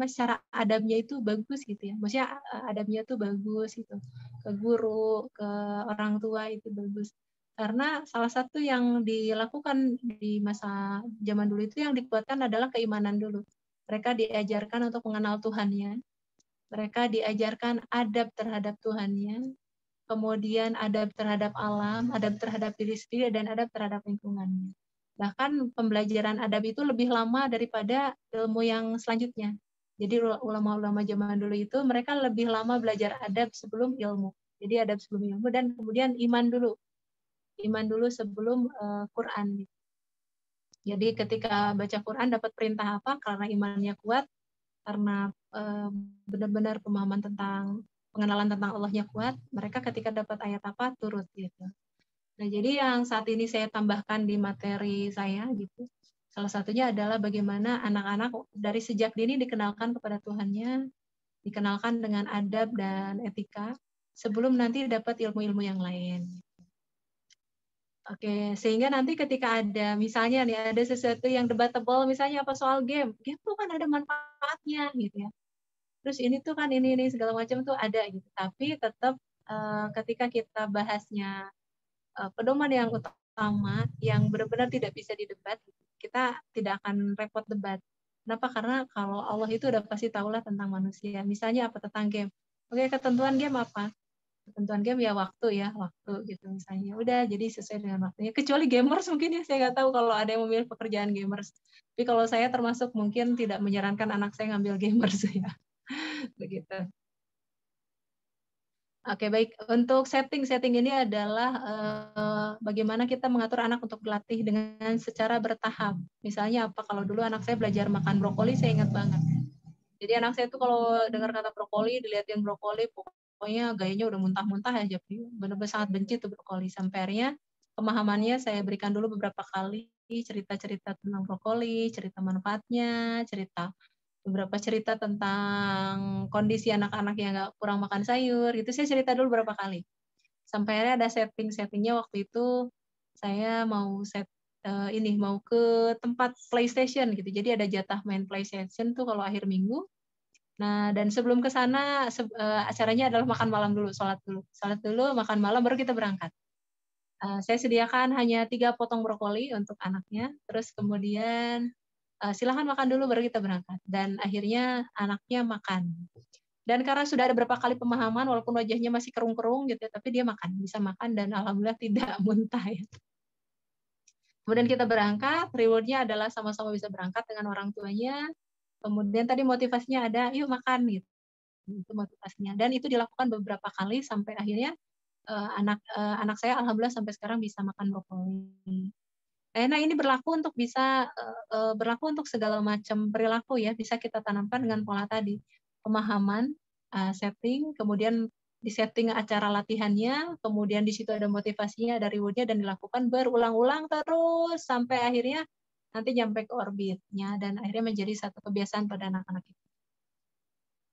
secara adabnya itu bagus gitu ya, maksudnya adabnya itu bagus gitu, ke guru, ke orang tua itu bagus. Karena salah satu yang dilakukan di masa zaman dulu itu yang dikuatkan adalah keimanan dulu. Mereka diajarkan untuk mengenal Tuhannya, mereka diajarkan adab terhadap Tuhannya, kemudian adab terhadap alam, adab terhadap diri sendiri, dan adab terhadap lingkungannya. Bahkan pembelajaran adab itu lebih lama daripada ilmu yang selanjutnya. Jadi ulama-ulama zaman dulu itu mereka lebih lama belajar adab sebelum ilmu. Jadi adab sebelum ilmu, dan kemudian iman dulu. Iman dulu sebelum Quran. Jadi ketika baca Quran dapat perintah apa? Karena imannya kuat, karena benar-benar pemahaman tentang pengenalan tentang Allahnya kuat, mereka ketika dapat ayat apa turut gitu. Nah, jadi yang saat ini saya tambahkan di materi saya gitu, salah satunya adalah bagaimana anak-anak dari sejak dini dikenalkan kepada Tuhannya, dikenalkan dengan adab dan etika, sebelum nanti dapat ilmu-ilmu yang lain. Oke, sehingga nanti ketika ada misalnya nih ada sesuatu yang debatable, misalnya apa soal game tuh kan ada manfaatnya gitu ya. Terus ini tuh kan ini segala macam tuh ada gitu. Tapi tetap ketika kita bahasnya pedoman yang utama yang benar-benar tidak bisa didebat, kita tidak akan repot debat. Kenapa? Karena kalau Allah itu udah pasti tahulah tentang manusia. Misalnya apa tentang game. Oke, ketentuan game apa? Ketentuan game ya waktu gitu misalnya. Udah jadi sesuai dengan waktunya. Kecuali gamers mungkin ya, saya nggak tahu kalau ada yang memilih pekerjaan gamers. Tapi kalau saya termasuk mungkin tidak menyarankan anak saya ngambil gamers ya. Begitu. Oke, baik. Untuk setting ini adalah bagaimana kita mengatur anak untuk berlatih dengan secara bertahap. Misalnya apa, kalau dulu anak saya belajar makan brokoli, saya ingat banget. Jadi anak saya itu kalau dengar kata brokoli, dilihatin brokoli, pokoknya gayanya udah muntah-muntah aja. Benar-benar sangat benci tuh brokoli. Sampai akhirnya pemahamannya saya berikan dulu beberapa kali, cerita-cerita tentang brokoli, cerita manfaatnya, beberapa cerita tentang kondisi anak-anak yang kurang makan sayur, itu saya cerita dulu beberapa kali. Sampai akhirnya ada settingnya waktu itu saya mau mau ke tempat PlayStation gitu. Jadi ada jatah main PlayStation tuh kalau akhir minggu. Nah, dan sebelum ke sana acaranya adalah makan malam dulu, sholat dulu, makan malam baru kita berangkat. Saya sediakan hanya 3 potong brokoli untuk anaknya, terus kemudian silahkan makan dulu baru kita berangkat. Dan akhirnya anaknya makan. Dan karena sudah ada beberapa kali pemahaman, walaupun wajahnya masih kerung-kerung gitu, tapi dia bisa makan dan alhamdulillah tidak muntah. Ya. Kemudian kita berangkat, rewardnya adalah sama-sama bisa berangkat dengan orang tuanya. Kemudian tadi motivasinya ada, yuk makan gitu. Itu motivasinya. Dan itu dilakukan beberapa kali sampai akhirnya anak saya alhamdulillah sampai sekarang bisa makan brokoli. Nah, ini berlaku untuk berlaku untuk segala macam perilaku ya, bisa kita tanamkan dengan pola tadi. Pemahaman, setting, kemudian di setting acara latihannya, kemudian di situ ada motivasinya, ada rewardnya, dan dilakukan berulang-ulang terus sampai akhirnya nanti nyampe ke orbitnya dan akhirnya menjadi satu kebiasaan pada anak-anak kita.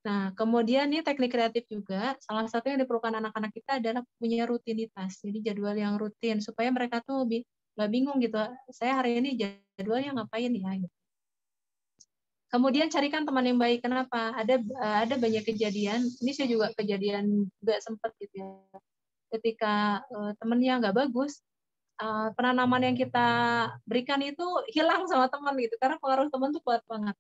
Nah, kemudian ini teknik kreatif juga, salah satu yang diperlukan anak-anak kita adalah punya rutinitas, jadi jadwal yang rutin supaya mereka tuh nggak bingung gitu, saya hari ini jadwalnya ngapain ya? Gitu. Kemudian carikan teman yang baik. Kenapa? Ada banyak kejadian. Ini saya juga kejadian juga sempat gitu ya. Ketika temennya nggak bagus, penanaman yang kita berikan itu hilang sama teman gitu. Karena pengaruh teman tuh kuat banget.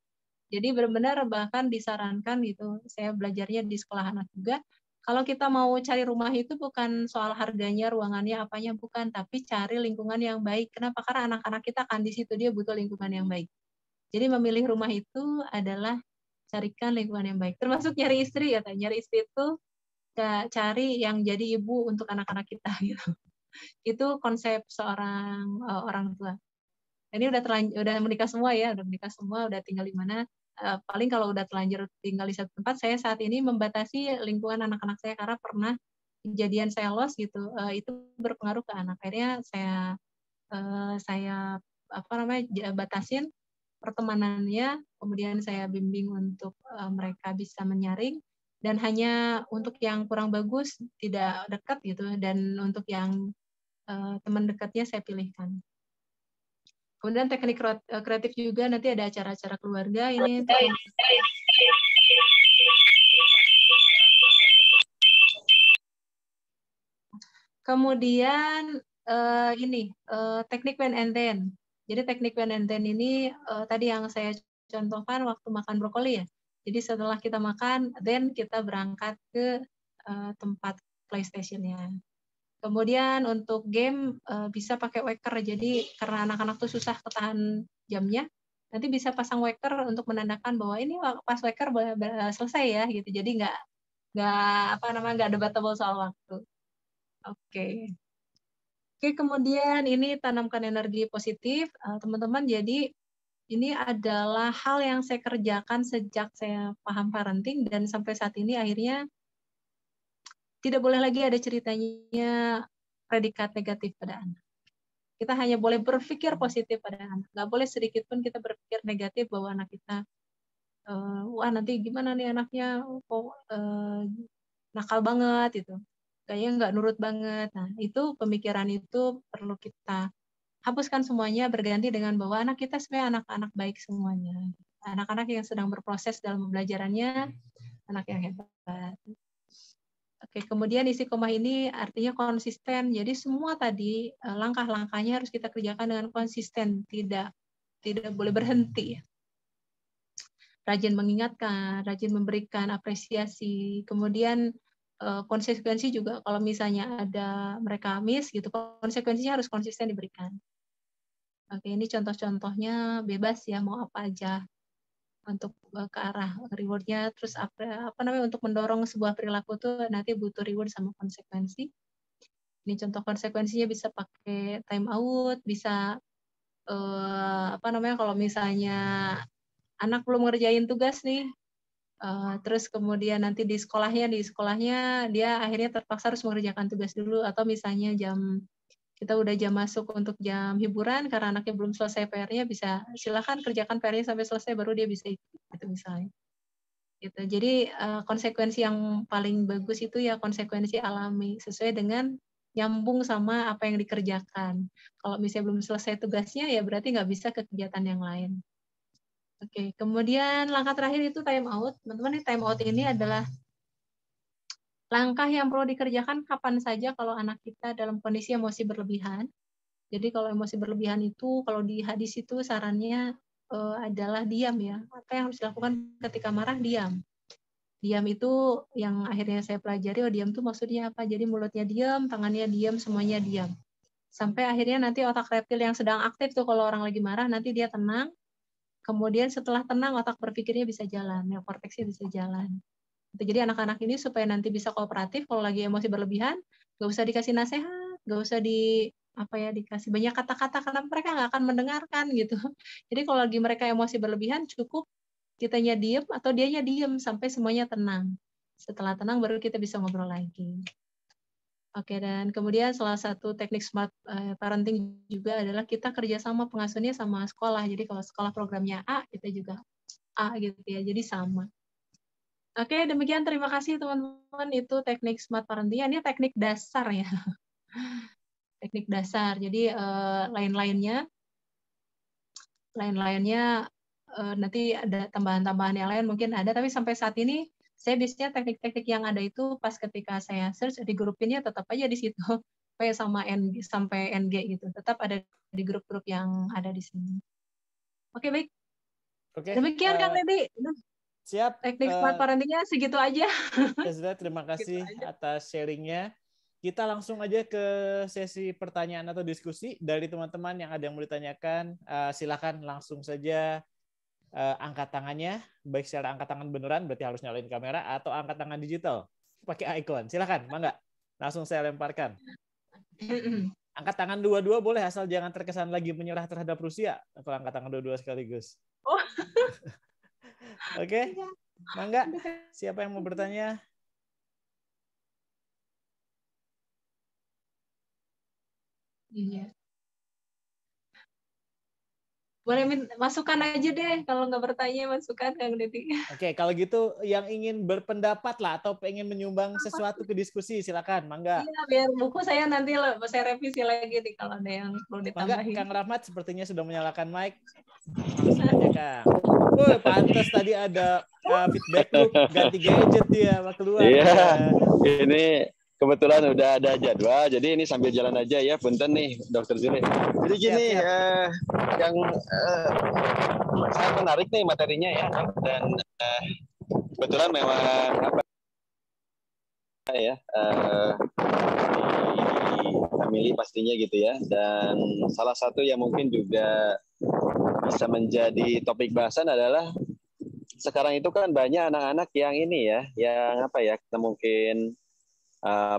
Jadi benar-benar bahkan disarankan gitu. Saya belajarnya di sekolah anak juga. Kalau kita mau cari rumah itu bukan soal harganya, ruangannya, apanya, bukan. Tapi cari lingkungan yang baik. Kenapa? Karena anak-anak kita kan di situ dia butuh lingkungan yang baik. Jadi memilih rumah itu adalah carikan lingkungan yang baik. Termasuk nyari istri ya, nyari istri itu cari yang jadi ibu untuk anak-anak kita gitu. Itu konsep seorang orang tua. Ini udah menikah semua ya, udah tinggal di mana. Paling kalau udah terlanjur tinggal di satu tempat, saya saat ini membatasi lingkungan anak-anak saya karena pernah kejadian saya loss gitu. Itu berpengaruh ke anak. Akhirnya saya batasin pertemanannya, kemudian saya bimbing untuk mereka bisa menyaring, dan hanya untuk yang kurang bagus tidak dekat gitu, dan untuk yang teman dekatnya saya pilihkan. Kemudian teknik kreatif juga nanti ada acara-acara keluarga ini. Kemudian teknik when and then. Jadi teknik when and then ini tadi yang saya contohkan waktu makan brokoli ya. Jadi setelah kita makan, then kita berangkat ke tempat PlayStation-nya. Kemudian untuk game bisa pakai waker. Jadi karena anak-anak tuh susah ketahan jamnya, nanti bisa pasang waker untuk menandakan bahwa ini pas waker selesai ya gitu. Jadi nggak debatable soal waktu. Oke. Oke, kemudian ini tanamkan energi positif, teman-teman. Jadi ini adalah hal yang saya kerjakan sejak saya paham parenting dan sampai saat ini akhirnya tidak boleh lagi ada ceritanya predikat negatif pada anak. Kita hanya boleh berpikir positif pada anak. Nggak boleh sedikit pun kita berpikir negatif bahwa anak kita, wah nanti gimana nih anaknya, kok nakal banget itu. Kayaknya nggak nurut banget. Nah, itu pemikiran itu perlu kita hapuskan semuanya, berganti dengan bahwa anak kita sebenarnya anak-anak baik semuanya. Anak-anak yang sedang berproses dalam pembelajarannya, anak yang hebat. Oke, kemudian isi koma ini artinya konsisten. Jadi semua tadi langkah-langkahnya harus kita kerjakan dengan konsisten, tidak boleh berhenti. Rajin mengingatkan, rajin memberikan apresiasi, kemudian konsekuensi juga kalau misalnya ada mereka miss gitu, konsekuensinya harus konsisten diberikan. Oke, ini contoh-contohnya bebas ya, mau apa aja untuk ke arah rewardnya. Terus untuk mendorong sebuah perilaku tuh nanti butuh reward sama konsekuensi. Ini contoh konsekuensinya bisa pakai time out, bisa kalau misalnya anak belum ngerjain tugas nih, terus kemudian nanti di sekolahnya dia akhirnya terpaksa harus mengerjakan tugas dulu, atau misalnya kita udah jam masuk untuk jam hiburan karena anaknya belum selesai PR-nya, bisa silakan kerjakan PR-nya sampai selesai baru dia bisa ikut gitu misalnya. Gitu. Jadi konsekuensi yang paling bagus itu ya konsekuensi alami sesuai dengan nyambung sama apa yang dikerjakan. Kalau misalnya belum selesai tugasnya ya berarti nggak bisa ke kegiatan yang lain. Oke, kemudian langkah terakhir itu time out. Teman-teman, time out ini adalah langkah yang perlu dikerjakan kapan saja kalau anak kita dalam kondisi emosi berlebihan. Jadi kalau emosi berlebihan itu, kalau di hadis itu sarannya adalah diam ya. Apa yang harus dilakukan ketika marah? Diam. Diam itu yang akhirnya saya pelajari, diam itu maksudnya apa? Jadi mulutnya diam, tangannya diam, semuanya diam. Sampai akhirnya nanti otak reptil yang sedang aktif tuh kalau orang lagi marah, nanti dia tenang. Kemudian setelah tenang, otak berpikirnya bisa jalan, neokorteksnya bisa jalan. Jadi anak-anak ini supaya nanti bisa kooperatif, kalau lagi emosi berlebihan, nggak usah dikasih nasihat, nggak usah dikasih banyak kata-kata karena mereka nggak akan mendengarkan gitu. Jadi kalau lagi mereka emosi berlebihan, cukup kitanya diem atau dianya diem sampai semuanya tenang. Setelah tenang baru kita bisa ngobrol lagi. Oke, dan kemudian salah satu teknik smart parenting juga adalah kita kerjasama pengasuhnya sama sekolah. Jadi kalau sekolah programnya A, kita juga A gitu ya. Jadi sama. Oke, demikian terima kasih teman-teman. Itu teknik smart parenting. Ini teknik dasar ya. Teknik dasar. Jadi lain-lainnya nanti ada tambahan-tambahan yang lain mungkin ada. Tapi sampai saat ini saya biasanya teknik-teknik yang ada itu pas ketika saya search di grup ini tetap aja di situ sampai NG gitu. Tetap ada di grup-grup yang ada di sini. Oke, baik. Oke. Demikian Kang Dedi. Siap. Teknik smart parentingnya segitu aja. Ya, terima kasih atas sharingnya. Kita langsung aja ke sesi pertanyaan atau diskusi dari teman-teman yang ada yang mau ditanyakan. Silakan langsung saja angkat tangannya, baik secara angkat tangan beneran berarti harus nyalain kamera atau angkat tangan digital pakai icon. Silakan, Mangga. Langsung saya lemparkan. Angkat tangan dua-dua boleh asal jangan terkesan lagi menyerah terhadap Rusia kalau angkat tangan dua-dua sekaligus. Oh. Oke. Mangga, siapa yang mau bertanya? Iya. Boleh masukan aja deh, kalau nggak bertanya masukan Kang Dedi. Oke, kalau gitu yang ingin berpendapat lah atau pengen menyumbang sesuatu ke diskusi, silakan, Mangga. Iya, biar buku saya nanti saya revisi lagi nih kalau ada yang perlu ditambahin. Mangga, Kang Rahmat sepertinya sudah menyalakan mic. Langsung aja, Kang. Woi, pantas tadi ada feedback loop ganti gadget dia keluar. Iya, ini kebetulan udah ada jadwal, jadi ini sambil jalan aja ya, punten nih, Dokter Zule. Jadi gini, yang sangat menarik nih materinya ya, dan kebetulan memang apa ya di family pastinya gitu ya, dan salah satu yang mungkin juga bisa menjadi topik bahasan adalah sekarang itu kan banyak anak-anak yang ini ya, yang apa ya, kita mungkin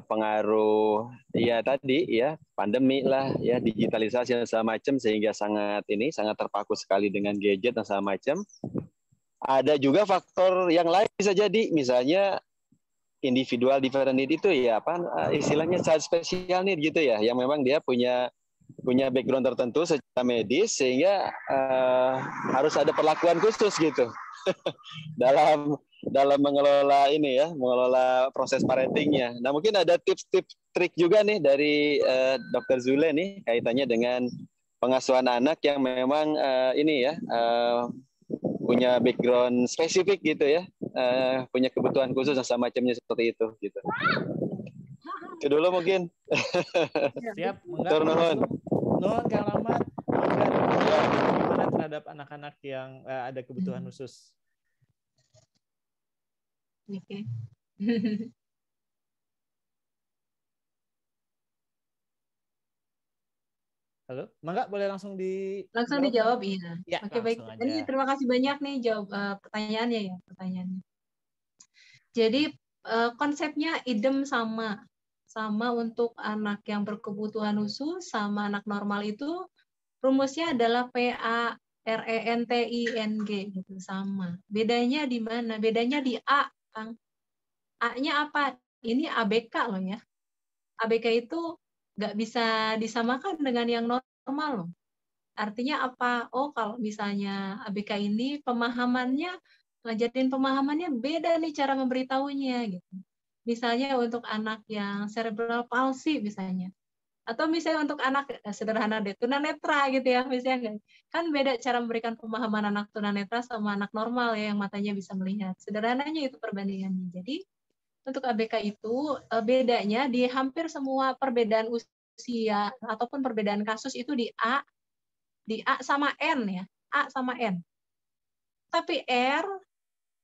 pengaruh ya tadi ya pandemi lah ya, digitalisasi dan segala macam, sehingga sangat terpaku sekali dengan gadget dan segala macam. Ada juga faktor yang lain bisa jadi, misalnya individual different need itu ya apa istilahnya child special need gitu ya, yang memang dia punya background tertentu secara medis sehingga harus ada perlakuan khusus gitu dalam mengelola ini ya, mengelola proses parentingnya. Nah, mungkin ada tips-tips trik juga nih dari Dr. Zule nih kaitannya dengan pengasuhan anak yang memang ini ya punya background spesifik gitu ya, punya kebutuhan khusus dan semacamnya seperti itu gitu. Itu dulu mungkin. Siap, Tur nuhun. Nuhun Kang Rahmat. Gimana terhadap anak-anak yang ada kebutuhan khusus? Oke. Halo, Mangga boleh langsung dijawab iya. Ya, oke, baik. Ini terima kasih banyak nih jawab pertanyaannya ya, pertanyaannya. Jadi konsepnya idem sama untuk anak yang berkebutuhan khusus sama anak normal itu rumusnya adalah PARENTING gitu, sama. Bedanya di mana? Bedanya di A, Kang. A-nya apa? Ini ABK loh ya. ABK itu nggak bisa disamakan dengan yang normal loh. Artinya apa? Oh, kalau misalnya ABK ini ngajarin pemahamannya beda nih cara memberitahunya gitu. Misalnya untuk anak yang cerebral palsy misalnya. Atau misalnya untuk anak sederhana deh, tunanetra gitu ya, misalnya kan beda cara memberikan pemahaman anak tunanetra sama anak normal ya yang matanya bisa melihat. Sederhananya itu perbandingannya. Jadi untuk ABK itu bedanya di hampir semua perbedaan usia ataupun perbedaan kasus itu di A sama N ya, A sama N. Tapi R,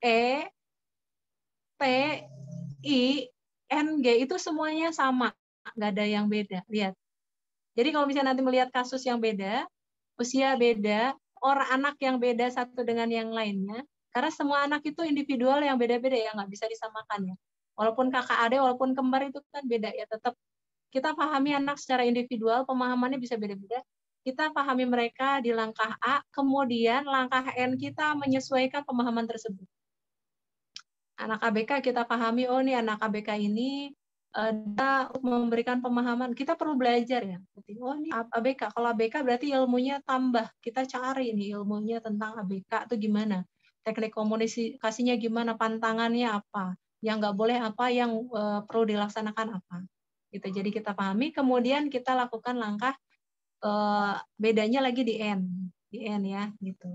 E, T, I, N, G itu semuanya sama, nggak ada yang beda. Lihat. Jadi kalau misalnya nanti melihat kasus yang beda, usia beda, orang anak yang beda satu dengan yang lainnya, Karena semua anak itu individual yang beda-beda ya, nggak bisa disamakan ya. Walaupun kakak adik, walaupun kembar itu kan beda ya, tetap kita pahami anak secara individual, pemahamannya bisa beda-beda. Kita pahami mereka di langkah A, kemudian langkah N kita menyesuaikan pemahaman tersebut. Anak ABK kita pahami, oh nih anak ABK ini ada memberikan pemahaman, kita perlu belajar ya. Oh ini ABK, kalau ABK berarti ilmunya tambah, kita cari nih ilmunya tentang ABK itu gimana, teknik komunikasinya gimana, pantangannya apa, yang nggak boleh apa, yang perlu dilaksanakan apa. Gitu. Jadi kita pahami, kemudian kita lakukan langkah bedanya lagi di N ya, gitu.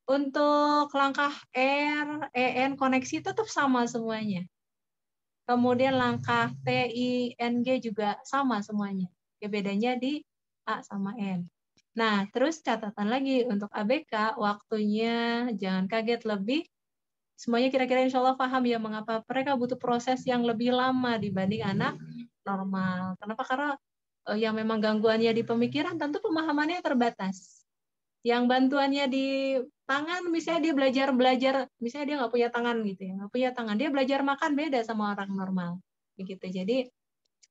Untuk langkah R, EN, koneksi tetap sama semuanya. Kemudian langkah T, I, N, G juga sama semuanya. Ya, bedanya di A sama N. Nah, terus catatan lagi untuk ABK, waktunya jangan kaget lebih. Semuanya kira-kira insya Allah paham ya mengapa mereka butuh proses yang lebih lama dibanding anak normal. Kenapa? Karena yang memang gangguannya di pemikiran tentu pemahamannya terbatas. Yang bantuannya di tangan, misalnya dia belajar, misalnya dia nggak punya tangan gitu ya, nggak punya tangan, dia belajar makan beda sama orang normal, begitu. Jadi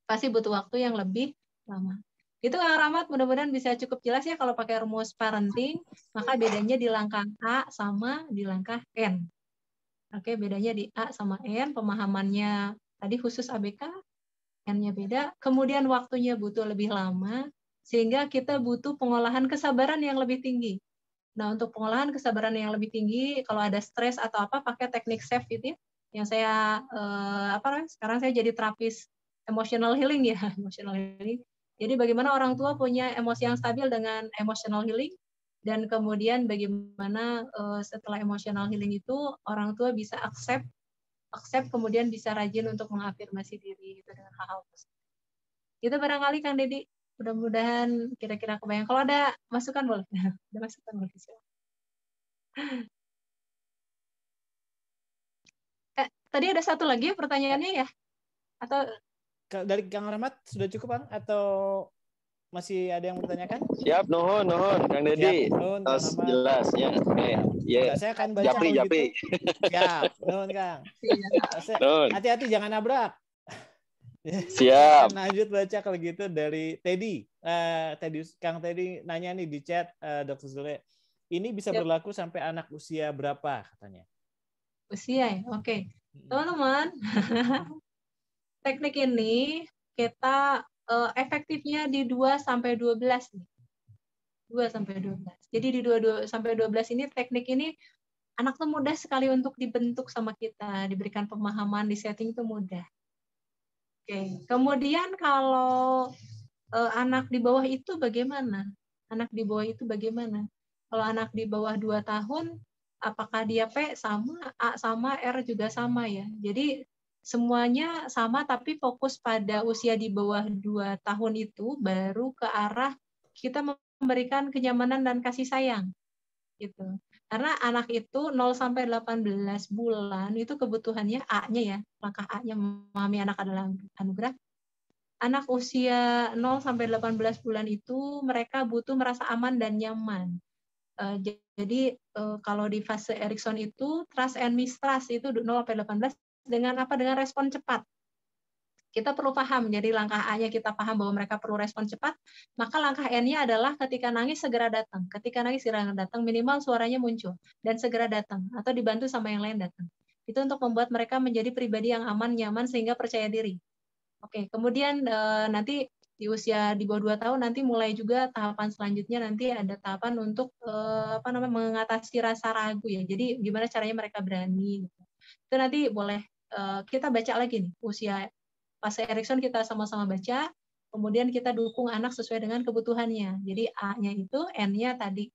pasti butuh waktu yang lebih lama. Itu Kang Rahmat, mudah-mudahan bisa cukup jelas ya kalau pakai rumus parenting, maka bedanya di langkah A sama di langkah N. Oke, bedanya di A sama N, pemahamannya tadi khusus ABK, N-nya beda, kemudian waktunya butuh lebih lama, sehingga kita butuh pengolahan kesabaran yang lebih tinggi. Nah, untuk pengolahan kesabaran yang lebih tinggi, kalau ada stres atau apa, pakai teknik SAFE itu ya, yang saya, sekarang saya jadi terapis emotional healing ya, emotional healing. Jadi bagaimana orang tua punya emosi yang stabil dengan emotional healing, dan kemudian bagaimana setelah emotional healing itu, orang tua bisa accept, kemudian bisa rajin untuk mengafirmasi diri itu dengan hal-hal tersebut. Itu barangkali Kang Dedi, mudah-mudahan kira-kira kebayang. Kalau ada masukan boleh. Ada masukan boleh. Tadi ada satu lagi pertanyaannya ya? Atau dari Kang Rahmat sudah cukup Bang? Atau masih ada yang bertanyakan? Siap, nuhun Kang Dedi. Atas jelasnya. Saya akan baca Japri. gitu. Siap, nuhun Kang. Hati-hati jangan nabrak. Siap. Lanjut baca kalau gitu dari Teddy. Kang Teddy nanya nih di chat, Dr. Zule. Ini bisa berlaku sampai anak usia berapa katanya? Usia ya? Oke. Teman-teman, teknik ini kita efektifnya di 2 sampai 12 nih. 2 sampai 12. Jadi di 2 sampai 12 ini teknik ini anak tuh mudah sekali untuk dibentuk sama kita, diberikan pemahaman, di setting itu mudah. Oke. Kemudian kalau anak di bawah itu bagaimana? Anak di bawah itu bagaimana? Kalau anak di bawah 2 tahun, apakah dia P sama, A sama, R juga sama ya? Jadi semuanya sama tapi fokus pada usia di bawah 2 tahun itu baru ke arah kita memberikan kenyamanan dan kasih sayang. Gitu. Karena anak itu 0 sampai 18 bulan itu kebutuhannya A-nya ya, langkah A-nya memahami anak adalah anugerah. Anak usia 0 sampai 18 bulan itu mereka butuh merasa aman dan nyaman. Jadi kalau di fase Erikson itu trust and mistrust itu 0 sampai 18 dengan apa? Dengan respon cepat. Kita perlu paham, jadi langkah A-nya kita paham bahwa mereka perlu respon cepat, maka langkah N-nya adalah ketika nangis segera datang. Ketika nangis segera datang, minimal suaranya muncul dan segera datang atau dibantu sama yang lain datang. Itu untuk membuat mereka menjadi pribadi yang aman, nyaman sehingga percaya diri. Oke, kemudian nanti di usia di bawah 2 tahun nanti mulai juga tahapan selanjutnya nanti ada tahapan untuk mengatasi rasa ragu ya. Jadi gimana caranya mereka berani gitu. Itu nanti boleh kita baca lagi nih usia fase Erikson kita sama-sama baca, kemudian kita dukung anak sesuai dengan kebutuhannya. Jadi A-nya itu, N-nya tadi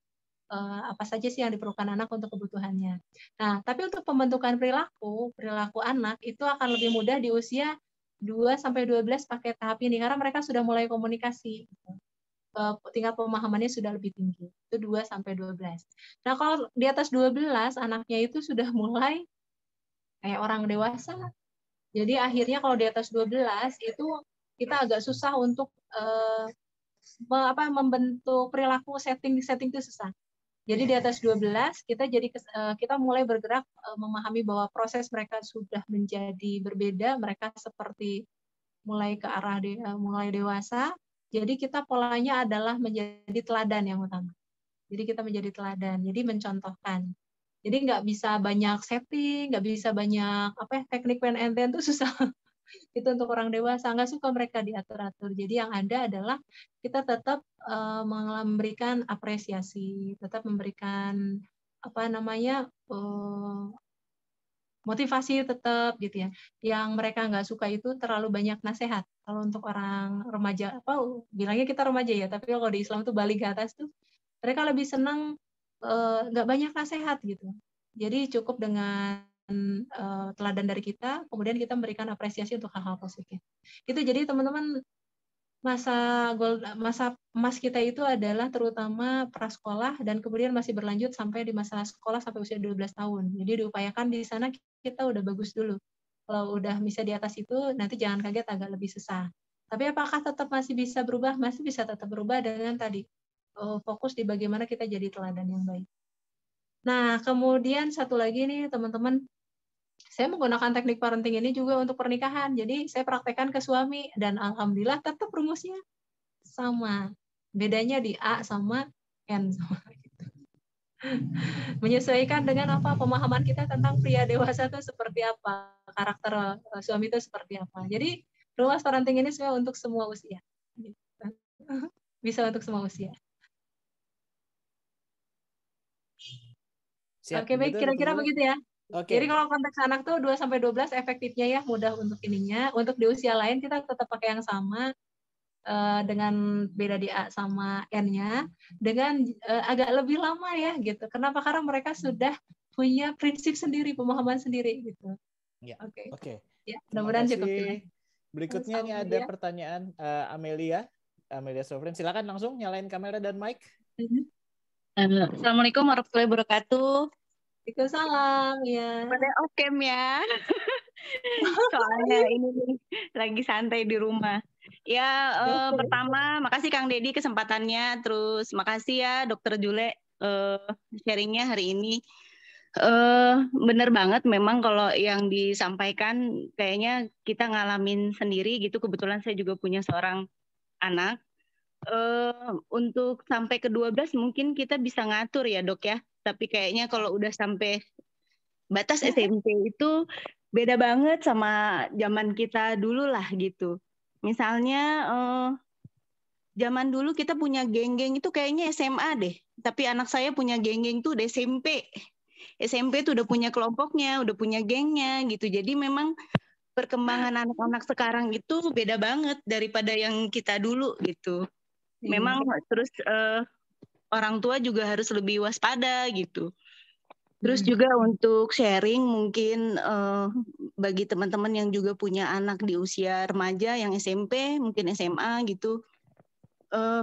apa saja sih yang diperlukan anak untuk kebutuhannya. Nah, tapi untuk pembentukan perilaku anak itu akan lebih mudah di usia 2 sampai 12 pakai tahap ini karena mereka sudah mulai komunikasi. Tingkat pemahamannya sudah lebih tinggi. Itu 2 sampai 12. Nah, kalau di atas 12 anaknya itu sudah mulai kayak orang dewasa. Jadi akhirnya kalau di atas 12 itu kita agak susah untuk membentuk perilaku setting itu susah. Jadi di atas 12 kita mulai bergerak memahami bahwa proses mereka sudah menjadi berbeda, mereka seperti mulai ke arah mulai dewasa. Jadi kita polanya adalah menjadi teladan yang utama. Jadi kita menjadi teladan, jadi mencontohkan. Jadi nggak bisa banyak setting, nggak bisa banyak teknik pen and ten itu susah. Itu untuk orang dewasa, nggak suka mereka diatur-atur. Jadi yang ada adalah kita tetap memberikan apresiasi, tetap memberikan motivasi tetap gitu ya. Yang mereka nggak suka itu terlalu banyak nasihat. Kalau untuk orang remaja, bilangnya kita remaja ya, tapi kalau di Islam tuh balik ke atas tuh, mereka lebih senang nggak banyak nasihat gitu. Jadi cukup dengan teladan dari kita, kemudian kita memberikan apresiasi untuk hal-hal positif. Itu jadi teman-teman, masa emas kita itu adalah terutama prasekolah dan kemudian masih berlanjut sampai di masa sekolah sampai usia 12 tahun. Jadi diupayakan di sana kita udah bagus dulu. Kalau udah bisa di atas itu, nanti jangan kaget agak lebih susah. Tapi apakah tetap masih bisa berubah? Masih bisa tetap berubah dengan tadi fokus di bagaimana kita jadi teladan yang baik. Nah, kemudian satu lagi nih teman-teman, saya menggunakan teknik parenting ini juga untuk pernikahan. Jadi saya praktekkan ke suami dan alhamdulillah tetap rumusnya sama. Bedanya di A sama N sama gitu. Menyesuaikan dengan pemahaman kita tentang pria dewasa itu seperti apa, karakter suami itu seperti apa. Jadi rumus parenting ini sebenarnya untuk semua usia. Bisa untuk semua usia. Siap, oke, baik, kira-kira begitu ya. Oke. Jadi kalau konteks anak tuh 2-12 efektifnya ya, mudah untuk ininya. Untuk di usia lain kita tetap pakai yang sama dengan beda di A sama N-nya, dengan agak lebih lama ya gitu. Kenapa? Karena mereka sudah punya prinsip sendiri, pemahaman sendiri gitu. Ya. Oke. Ya, mudah-mudahan cukup ya. Berikutnya ini ada pertanyaan Amelia Sofren. Silakan langsung nyalain kamera dan mic. Assalamualaikum warahmatullahi wabarakatuh. Waalaikumsalam ya. Pada oke ya. Soalnya ini nih, lagi santai di rumah. Ya, pertama makasih Kang Dedi kesempatannya, terus makasih ya Dokter Jule sharingnya hari ini. Bener banget memang kalau yang disampaikan kayaknya kita ngalamin sendiri gitu. Kebetulan saya juga punya seorang anak. Untuk sampai ke 12 mungkin kita bisa ngatur ya dok ya, tapi kayaknya kalau udah sampai batas SMP itu beda banget sama zaman kita dulu lah gitu. Misalnya zaman dulu kita punya geng-geng itu kayaknya SMA deh, tapi anak saya punya geng-geng tuh udah SMP tuh udah punya kelompoknya, udah punya gengnya gitu. Jadi memang perkembangan anak-anak sekarang itu beda banget daripada yang kita dulu gitu. Memang terus orang tua juga harus lebih waspada gitu. Terus juga untuk sharing mungkin bagi teman-teman yang juga punya anak di usia remaja yang SMP, mungkin SMA gitu.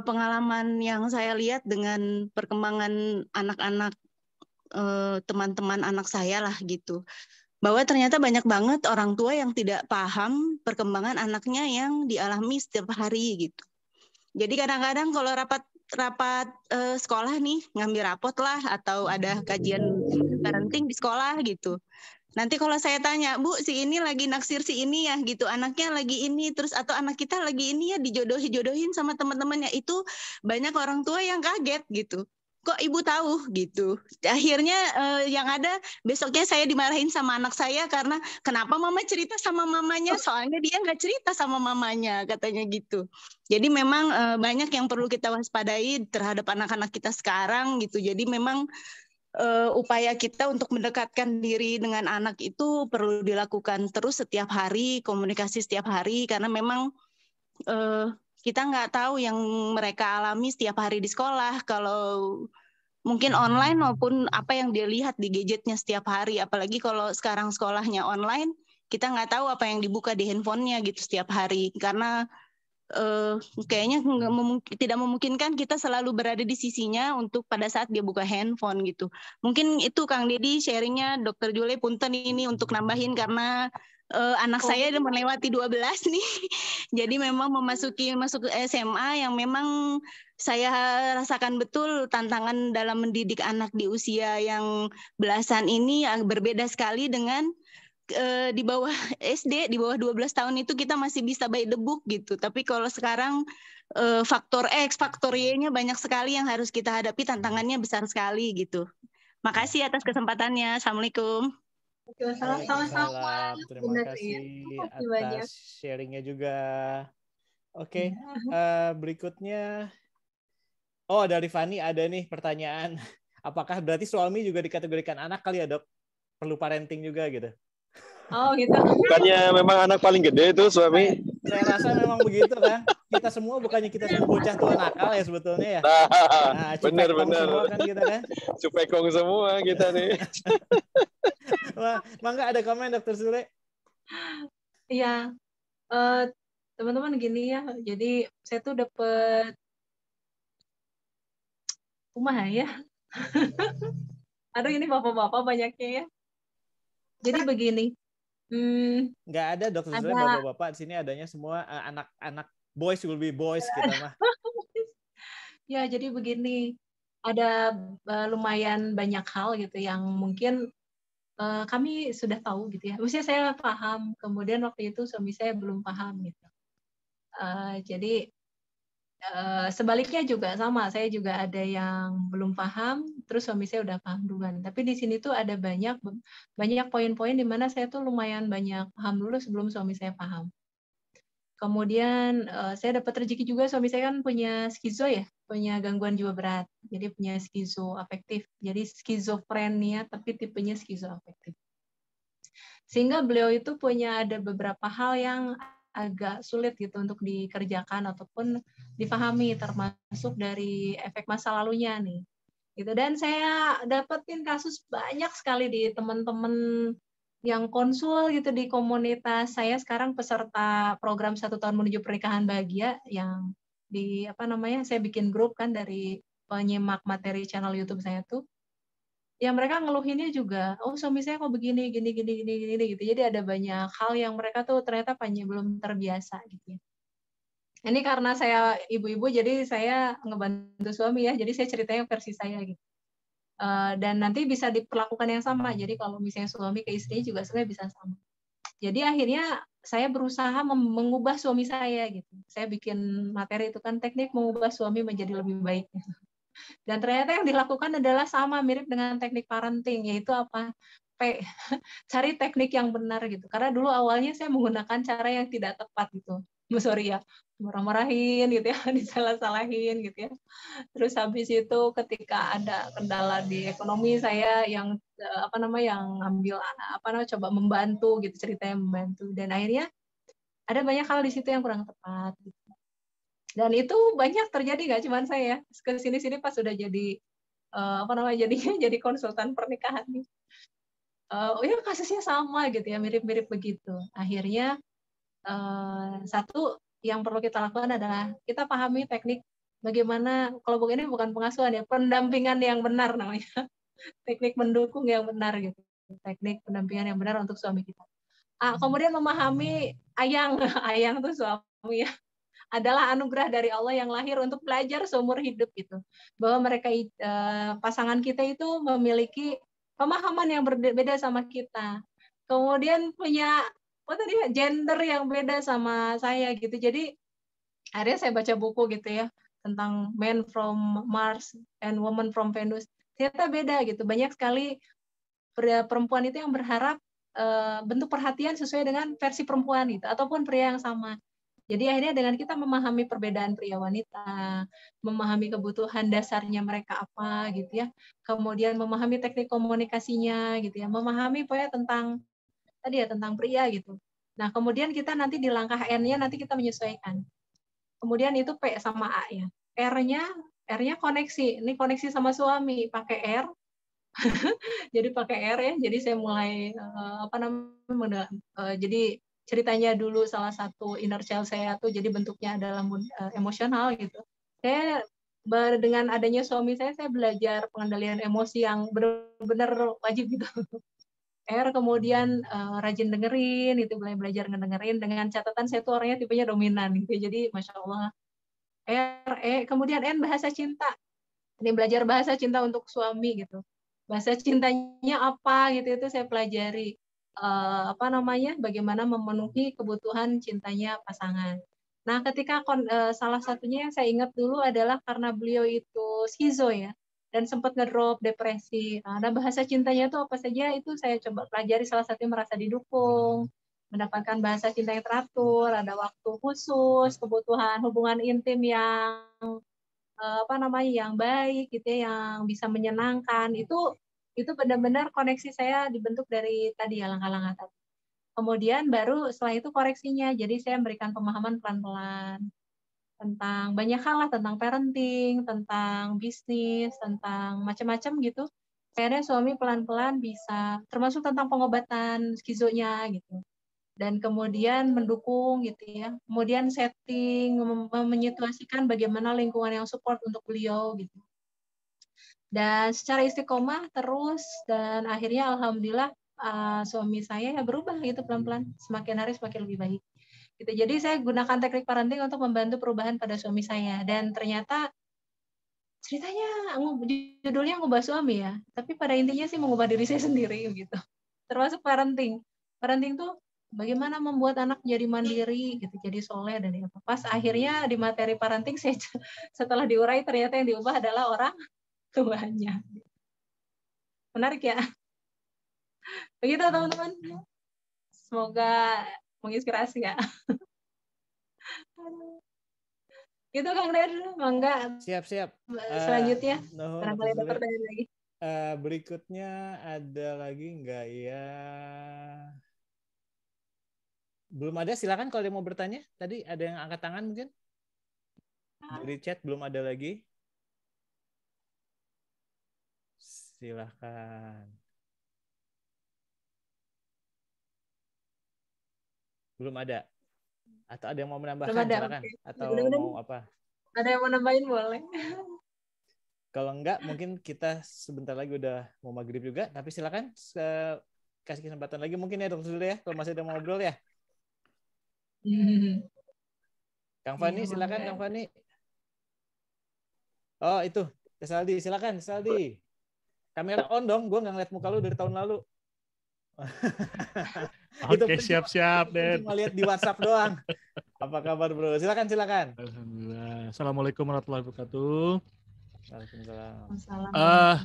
Pengalaman yang saya lihat dengan perkembangan anak-anak teman-teman anak saya lah gitu. Bahwa ternyata banyak banget orang tua yang tidak paham perkembangan anaknya yang dialami setiap hari gitu. Jadi kadang-kadang kalau rapat sekolah nih, ngambil rapot lah atau ada kajian parenting di sekolah gitu. Nanti kalau saya tanya, Bu, si ini lagi naksir si ini ya gitu, anaknya lagi ini, terus atau anak kita lagi ini ya dijodohin sama teman-temannya, itu banyak orang tua yang kaget gitu. Kok ibu tahu gitu. Akhirnya yang ada besoknya saya dimarahin sama anak saya karena kenapa mama cerita sama mamanya, soalnya dia nggak cerita sama mamanya katanya gitu. Jadi memang banyak yang perlu kita waspadai terhadap anak-anak kita sekarang gitu. Jadi memang upaya kita untuk mendekatkan diri dengan anak itu perlu dilakukan terus setiap hari, komunikasi setiap hari, karena memang kita nggak tahu yang mereka alami setiap hari di sekolah, kalau mungkin online maupun apa yang dia lihat di gadgetnya setiap hari. Apalagi kalau sekarang sekolahnya online, kita nggak tahu apa yang dibuka di handphonenya gitu setiap hari. Karena kayaknya tidak memungkinkan kita selalu berada di sisinya untuk pada saat dia buka handphone gitu. Mungkin itu Kang Dedi sharingnya, Dokter Jule punten ini untuk nambahin karena anak saya udah melewati 12 nih. Jadi memang masuk ke SMA yang memang saya rasakan betul tantangan dalam mendidik anak di usia yang belasan ini yang berbeda sekali dengan di bawah SD, di bawah 12 tahun itu kita masih bisa by the book gitu. Tapi kalau sekarang faktor X, faktor Y-nya banyak sekali yang harus kita hadapi, tantangannya besar sekali gitu. Makasih atas kesempatannya. Assalamualaikum. Sama-sama. Terima kasih atas sharingnya juga. Oke, berikutnya. Oh, dari Fani ada nih pertanyaan. Apakah berarti suami juga dikategorikan anak kali ya, Dok? Perlu parenting juga gitu. Oh gitu. Bukannya memang anak paling gede itu suami? Saya rasa memang begitu kan. Kita semua bukannya kita semua bocah tua nakal ya sebetulnya ya. Nah, benar. Semua kan kita kan. Cupekong semua kita nih. Wah, mangga ada komen Dokter Sule? Iya, teman-teman gini ya. Jadi saya tuh dapet rumah ya. Aduh ini bapak-bapak banyaknya ya. Jadi begini. Nggak ada Dokter Sule bapak-bapak, di sini adanya semua anak-anak boys will be boys kita mah. Ya, jadi begini. Ada lumayan banyak hal gitu yang mungkin kami sudah tahu gitu ya. Maksudnya saya paham, kemudian waktu itu suami saya belum paham gitu. Jadi sebaliknya juga sama, saya juga ada yang belum paham, terus suami saya udah paham duluan. Tapi di sini tuh ada banyak poin-poin di mana saya tuh lumayan banyak paham dulu sebelum suami saya paham. Kemudian saya dapat rezeki juga, suami saya kan punya skizo ya, punya gangguan jiwa berat, jadi punya skizoafektif, jadi skizofrenia tapi tipenya skizoafektif. Sehingga beliau itu punya ada beberapa hal yang agak sulit gitu untuk dikerjakan ataupun dipahami, termasuk dari efek masa lalunya nih. Gitu. Dan saya dapetin kasus banyak sekali di teman-teman yang konsul gitu di komunitas. Saya sekarang peserta program 1 tahun menuju pernikahan bahagia yang di saya bikin grup kan dari penyimak materi channel YouTube saya tuh. Ya mereka ngeluhinnya juga, oh suami saya kok begini, gini gitu. Jadi ada banyak hal yang mereka tuh ternyata belum terbiasa gitu ya. Ini karena saya ibu-ibu, jadi saya ngebantu suami ya, jadi saya ceritanya versi saya gitu. Dan nanti bisa diperlakukan yang sama, jadi kalau misalnya suami ke istrinya juga sebenarnya bisa sama. Jadi akhirnya saya berusaha mengubah suami saya gitu. Saya bikin materi itu kan teknik mengubah suami menjadi lebih baik. Dan ternyata yang dilakukan adalah sama, mirip dengan teknik parenting, yaitu apa? Cari teknik yang benar gitu. Karena dulu awalnya saya menggunakan cara yang tidak tepat gitu. Sorry ya, marah-marahin gitu ya, disalah-salahin gitu ya. Terus habis itu ketika ada kendala di ekonomi, saya yang yang ngambil coba membantu gitu, ceritanya membantu. Dan akhirnya ada banyak hal di situ yang kurang tepat gitu. Dan itu banyak terjadi, nggak cuma saya. Ke sini-sini pas sudah jadi jadi konsultan pernikahan nih. Ya kasusnya sama gitu ya, mirip-mirip begitu. Akhirnya satu yang perlu kita lakukan adalah kita pahami teknik bagaimana, kalau ini bukan pengasuhan ya, pendampingan yang benar namanya. Teknik mendukung yang benar gitu. Teknik pendampingan yang benar untuk suami kita. Kemudian memahami ayang tuh suami ya. Adalah anugerah dari Allah yang lahir untuk belajar seumur hidup gitu. Bahwa mereka pasangan kita itu memiliki pemahaman yang berbeda sama kita. Kemudian punya gender yang beda sama saya gitu. Jadi akhirnya saya baca buku gitu ya tentang Man from Mars and Woman from Venus. Ternyata beda gitu. Banyak sekali perempuan itu yang berharap bentuk perhatian sesuai dengan versi perempuan gitu, ataupun pria yang sama. Jadi akhirnya dengan kita memahami perbedaan pria wanita, memahami kebutuhan dasarnya mereka apa gitu ya, kemudian memahami teknik komunikasinya gitu ya, memahami tentang tentang pria gitu. Nah kemudian kita nanti di langkah N-nya nanti kita menyesuaikan. Kemudian itu P sama A ya. R-nya koneksi. Ini koneksi sama suami pakai R. Jadi pakai R ya. Jadi saya mulai jadi ceritanya dulu salah satu inner child saya tuh jadi bentuknya adalah emosional gitu. Saya dengan adanya suami saya belajar pengendalian emosi yang benar-benar wajib gitu. kemudian rajin dengerin, itu belajar ngedengerin dengan catatan saya tuh orangnya tipenya dominan gitu. Jadi Masya Allah. Kemudian bahasa cinta. Ini belajar bahasa cinta untuk suami gitu. Bahasa cintanya apa gitu itu saya pelajari. Bagaimana memenuhi kebutuhan cintanya pasangan. Nah, ketika salah satunya yang saya ingat dulu adalah karena beliau itu skizo ya, dan sempat ngedrop depresi. Nah, bahasa cintanya itu apa saja itu saya coba pelajari, salah satunya merasa didukung, mendapatkan bahasa cinta yang teratur, ada waktu khusus, kebutuhan hubungan intim yang yang baik gitu ya, yang bisa menyenangkan. Itu benar-benar koneksi saya dibentuk dari tadi ya, langkah-langkah tadi. Kemudian baru setelah itu koreksinya. Jadi saya memberikan pemahaman pelan-pelan tentang banyak hal lah, tentang parenting, tentang bisnis, tentang macam-macam gitu. Akhirnya suami pelan-pelan bisa, termasuk tentang pengobatan skizonya gitu. Dan kemudian mendukung gitu ya. Kemudian setting, menyituasikan bagaimana lingkungan yang support untuk beliau gitu. Dan secara istiqomah terus, dan akhirnya alhamdulillah suami saya ya berubah gitu pelan-pelan, semakin hari semakin lebih baik. Gitu. Jadi saya gunakan teknik parenting untuk membantu perubahan pada suami saya, dan ternyata ceritanya judulnya ngubah suami ya, tapi pada intinya sih mengubah diri saya sendiri gitu. Termasuk parenting. Parenting tuh bagaimana membuat anak jadi mandiri gitu, jadi soleh dan apa. Pas akhirnya di materi parenting saya setelah diurai ternyata yang diubah adalah orang tuanya. Menarik ya. Begitu teman-teman. Semoga menginspirasi ya. Gitu Kang Der, mangga. Siap. Selanjutnya, barangkali ada pertanyaan lagi. Berikutnya ada lagi nggak ya? Belum ada, silakan kalau ada yang mau bertanya. Tadi ada yang angkat tangan mungkin? Dari chat belum ada lagi. Silahkan. Belum ada. Atau ada yang mau menambahkan, silakan. Okay. Atau mau apa? Ada yang mau nambahin boleh. Kalau enggak, mungkin kita sebentar lagi udah mau maghrib juga. Tapi silakan kasih kesempatan lagi mungkin ya Dr. Zule ya, kalau masih ada mau ngobrol ya. Kang Fani, silakan Kang Fani. Oh itu, Saldi, silakan Saldi. Kamera on dong, gue nggak ngeliat muka lu dari tahun lalu. Oke, siap-siap, Den. Cuma lihat di WhatsApp doang. Apa kabar, bro? Silakan. Alhamdulillah. Assalamualaikum warahmatullahi wabarakatuh. Waalaikumsalam.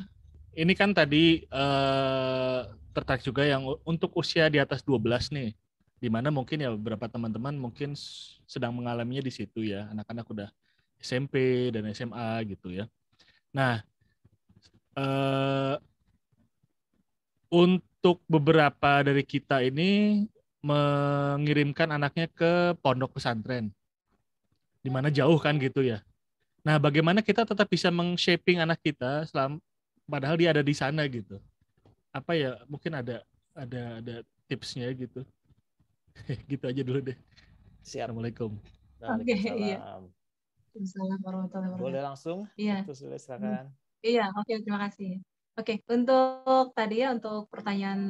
Ini kan tadi tertarik juga yang untuk usia di atas 12 nih. Di mana mungkin ya beberapa teman-teman mungkin sedang mengalaminya di situ ya. Anak-anak udah SMP dan SMA gitu ya. Nah, untuk beberapa dari kita ini mengirimkan anaknya ke pondok pesantren, di mana jauh kan gitu ya. Nah, bagaimana kita tetap bisa meng-shaping anak kita padahal dia ada di sana gitu? Apa ya? Mungkin ada tipsnya gitu. Gitu aja dulu deh. Siap. Assalamualaikum. Oke, iya. Assalamualaikum warahmatullahi wabarakatuh. Boleh langsung? Iya. Silakan. Iya, oke, terima kasih. Oke, untuk tadi ya, untuk pertanyaan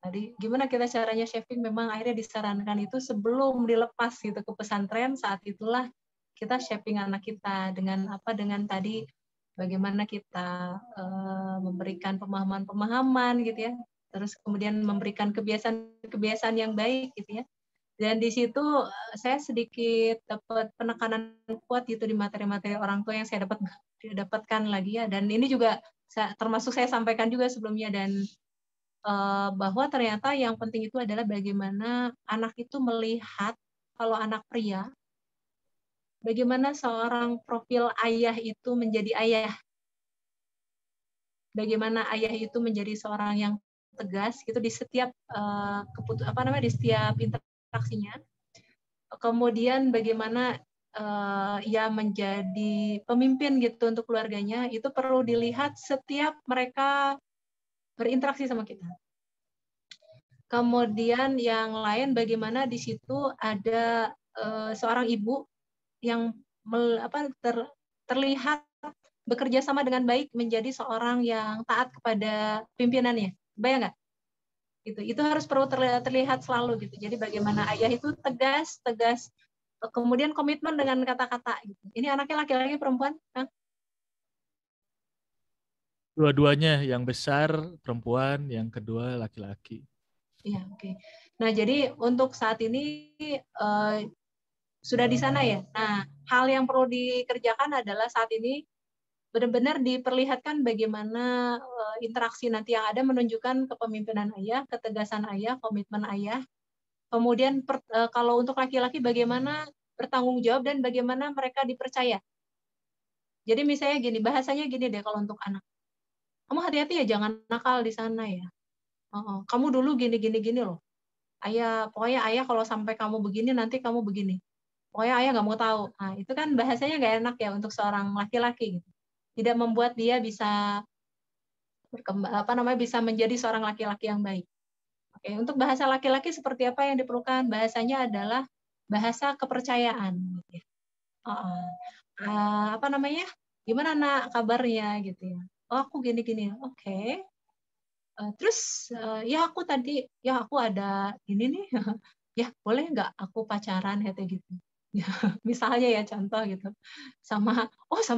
tadi, gimana kita caranya shaping, memang akhirnya disarankan itu sebelum dilepas gitu ke pesantren, saat itulah kita shaping anak kita dengan apa, dengan tadi bagaimana kita memberikan pemahaman-pemahaman gitu ya, terus kemudian memberikan kebiasaan-kebiasaan yang baik gitu ya. Dan di situ saya sedikit dapat penekanan kuat gitu di materi-materi orang tua yang saya dapatkan lagi ya. Dan ini juga termasuk saya sampaikan juga sebelumnya, dan bahwa ternyata yang penting itu adalah bagaimana anak itu melihat, kalau anak pria, bagaimana seorang profil ayah itu menjadi ayah. Bagaimana ayah itu menjadi seorang yang tegas gitu di setiap di setiap interaksinya. Kemudian bagaimana ia menjadi pemimpin gitu untuk keluarganya, itu perlu dilihat setiap mereka berinteraksi sama kita. Kemudian yang lain, bagaimana di situ ada seorang ibu yang terlihat bekerja sama dengan baik menjadi seorang yang taat kepada pimpinannya. Bayang nggak? gitu. Itu harus perlu terlihat selalu gitu. Jadi bagaimana ayah itu tegas, kemudian komitmen dengan kata-kata gitu. Ini anaknya laki-laki perempuan, Kang? Dua-duanya, yang besar perempuan, yang kedua laki-laki. Iya, oke. Nah, jadi untuk saat ini sudah di sana ya. Nah, hal yang perlu dikerjakan adalah saat ini benar-benar diperlihatkan bagaimana interaksi nanti yang ada menunjukkan kepemimpinan ayah, ketegasan ayah, komitmen ayah. Kemudian kalau untuk laki-laki bagaimana bertanggung jawab dan bagaimana mereka dipercaya. Jadi misalnya gini, bahasanya gini deh kalau untuk anak. Kamu hati-hati ya, jangan nakal di sana ya. Kamu dulu gini loh. Pokoknya ayah kalau sampai kamu begini, nanti kamu begini. Pokoknya ayah nggak mau tahu. Nah, itu kan bahasanya nggak enak ya untuk seorang laki-laki. Gitu. Tidak membuat dia bisa berkembang, bisa menjadi seorang laki-laki yang baik. Oke, untuk bahasa laki-laki seperti apa yang diperlukan? Bahasanya adalah bahasa kepercayaan. Gitu ya. Gimana nak kabarnya gitu ya? Oh, aku gini-gini. Oke. Terus ya aku ada ini nih. Ya boleh nggak aku pacaran kayak gitu? Ya, misalnya ya contoh gitu. Sama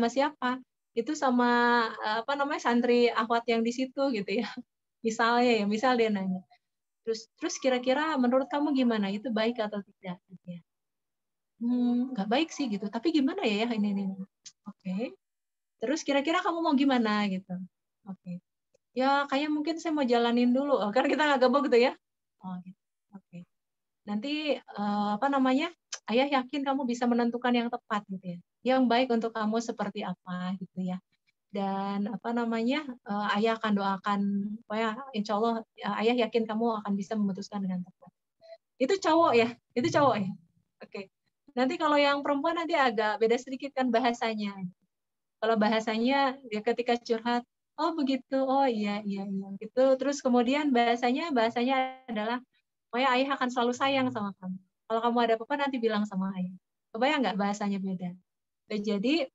siapa? Itu sama santri akhwat yang di situ gitu ya. Misal dia nanya. Terus kira-kira menurut kamu gimana? Itu baik atau tidak? Gitu ya. Nggak baik sih gitu. Tapi gimana ya ini. Oke. Terus kira-kira kamu mau gimana gitu? Oke. Ya kayak mungkin saya mau jalanin dulu. Karena kita nggak gabung gitu ya. Oh gitu. Oke. Nanti ayah yakin kamu bisa menentukan yang tepat gitu ya. Yang baik untuk kamu seperti apa gitu ya. Dan ayah akan doakan, insya Allah ayah yakin kamu akan bisa memutuskan dengan tepat. Itu cowok ya. Oke. Nanti kalau yang perempuan nanti agak beda sedikit kan bahasanya. Kalau bahasanya dia ketika curhat, oh begitu, oh iya gitu. Terus kemudian bahasanya adalah, ayah akan selalu sayang sama kamu. Kalau kamu ada apa-apa nanti bilang sama ayah. Kebayang nggak bahasanya beda? Jadi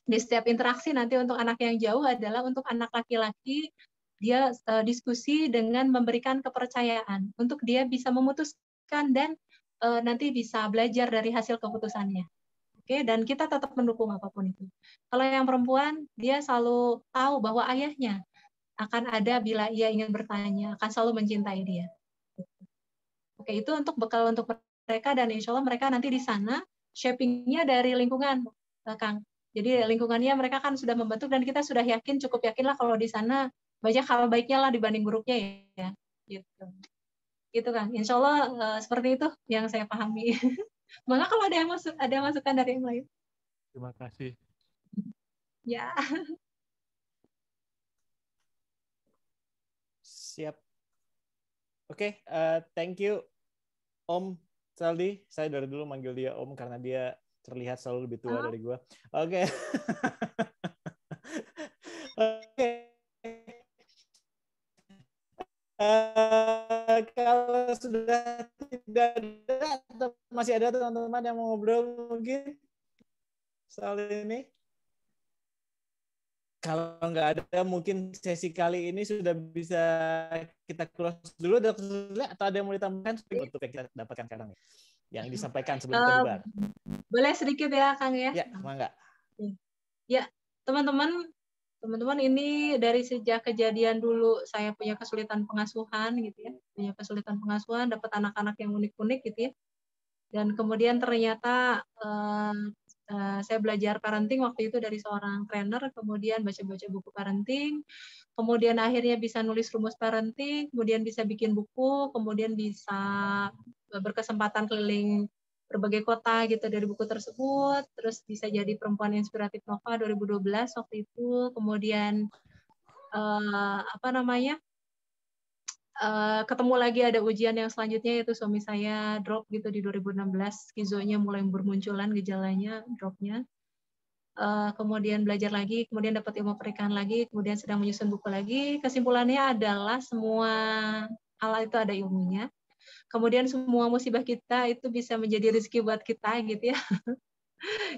di setiap interaksi nanti untuk anak yang jauh adalah untuk anak laki-laki dia diskusi dengan memberikan kepercayaan untuk dia bisa memutuskan dan nanti bisa belajar dari hasil keputusannya. Oke, dan kita tetap mendukung apapun itu. Kalau yang perempuan, dia selalu tahu bahwa ayahnya akan ada bila ia ingin bertanya, akan selalu mencintai dia. Oke, itu untuk bekal untuk mereka, dan insya Allah mereka nanti di sana shaping-nya dari lingkungan, Kang. Jadi lingkungannya mereka kan sudah membentuk, dan kita sudah cukup yakinlah kalau di sana banyak hal baiknya lah dibanding buruknya ya. Gitu Kang. Insya Allah seperti itu yang saya pahami. Maka kalau ada masukan dari yang lain. Terima kasih. Ya. Siap. Oke, thank you Om Saldi. Saya dari dulu manggil dia Om karena dia terlihat selalu lebih tua dari gue. Oke. Oke. Kalau sudah tidak ada atau masih ada teman-teman yang mau ngobrol mungkin soal ini, kalau nggak ada mungkin sesi kali ini sudah bisa kita close dulu, atau ada yang mau ditambahkan untuk yang kita dapatkan sekarang yang disampaikan sebelum kita bubar? Boleh sedikit ya Kang ya? Ya, enggak. Ya, teman-teman ini dari sejak kejadian dulu saya punya kesulitan pengasuhan gitu ya, dapat anak-anak yang unik-unik gitu ya, dan kemudian ternyata saya belajar parenting waktu itu dari seorang trainer, kemudian baca-baca buku parenting, kemudian akhirnya bisa nulis rumus parenting, kemudian bisa bikin buku, kemudian bisa berkesempatan keliling berbagai kota gitu dari buku tersebut, terus bisa jadi Perempuan Inspiratif Nova 2012 waktu itu, kemudian ketemu lagi ada ujian yang selanjutnya yaitu suami saya drop gitu di 2016, skizonya mulai bermunculan gejalanya, dropnya. Kemudian belajar lagi, kemudian dapat ilmu pernikahan lagi, kemudian sedang menyusun buku lagi. Kesimpulannya adalah semua hal itu ada ilmunya. Kemudian semua musibah kita itu bisa menjadi rezeki buat kita gitu ya.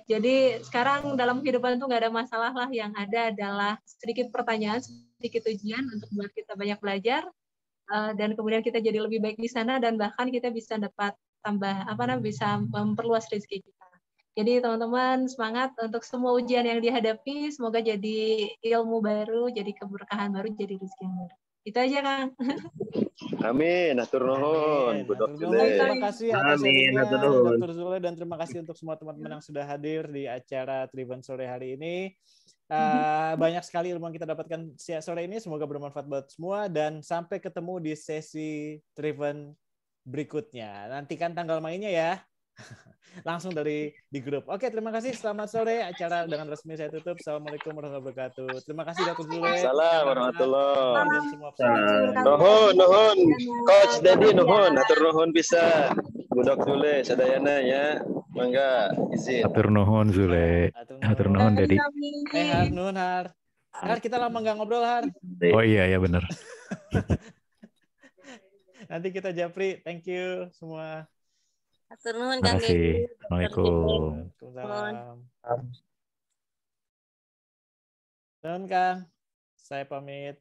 Jadi sekarang dalam kehidupan itu nggak ada masalah lah, yang ada adalah sedikit pertanyaan, sedikit ujian untuk buat kita banyak belajar. dan kemudian kita jadi lebih baik di sana dan bahkan kita bisa dapat bisa memperluas rezeki kita. Jadi teman-teman semangat untuk semua ujian yang dihadapi, semoga jadi ilmu baru, jadi keberkahan baru, jadi rezeki yang baru. Itu aja Kang. Amin. Hatur nuhun, Bu Dok Zule. Terima kasih atas Amin, sharingnya hatur nuhun. Dr. Zule, dan terima kasih untuk semua teman-teman yang sudah hadir di acara Tribun sore hari ini. Banyak sekali ilmu yang kita dapatkan sore ini, semoga bermanfaat buat semua, dan sampai ketemu di sesi Tribun berikutnya. Nantikan tanggal mainnya ya. Langsung di grup. Oke, terima kasih. Selamat sore. Acara dengan resmi saya tutup. Assalamualaikum warahmatullahi wabarakatuh. Terima kasih Dr. Zule. Salam warahmatullahi. Dan semua Nuhun. Coach Dedi nuhun. Hatur nuhun bisa. Bu Dok Zule sadayana ya. Mangga izin. Hatur nuhun Zule. Hatur nuhun Dedi. Har, nuhun Har. Har, kita lama nggak ngobrol Har. Oh iya ya benar. Nanti kita japri. Thank you semua. Hatur nuhun Terima Kang kasih. Dedi. Assalamualaikum. Waalaikumsalam. Nuhun Kang. Saya pamit.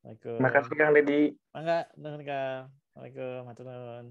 Waalaikumsalam. Terima kasih Kang Dedi. Mangga, nuhun Kang. Waalaikumsalam. Hatur nuhun.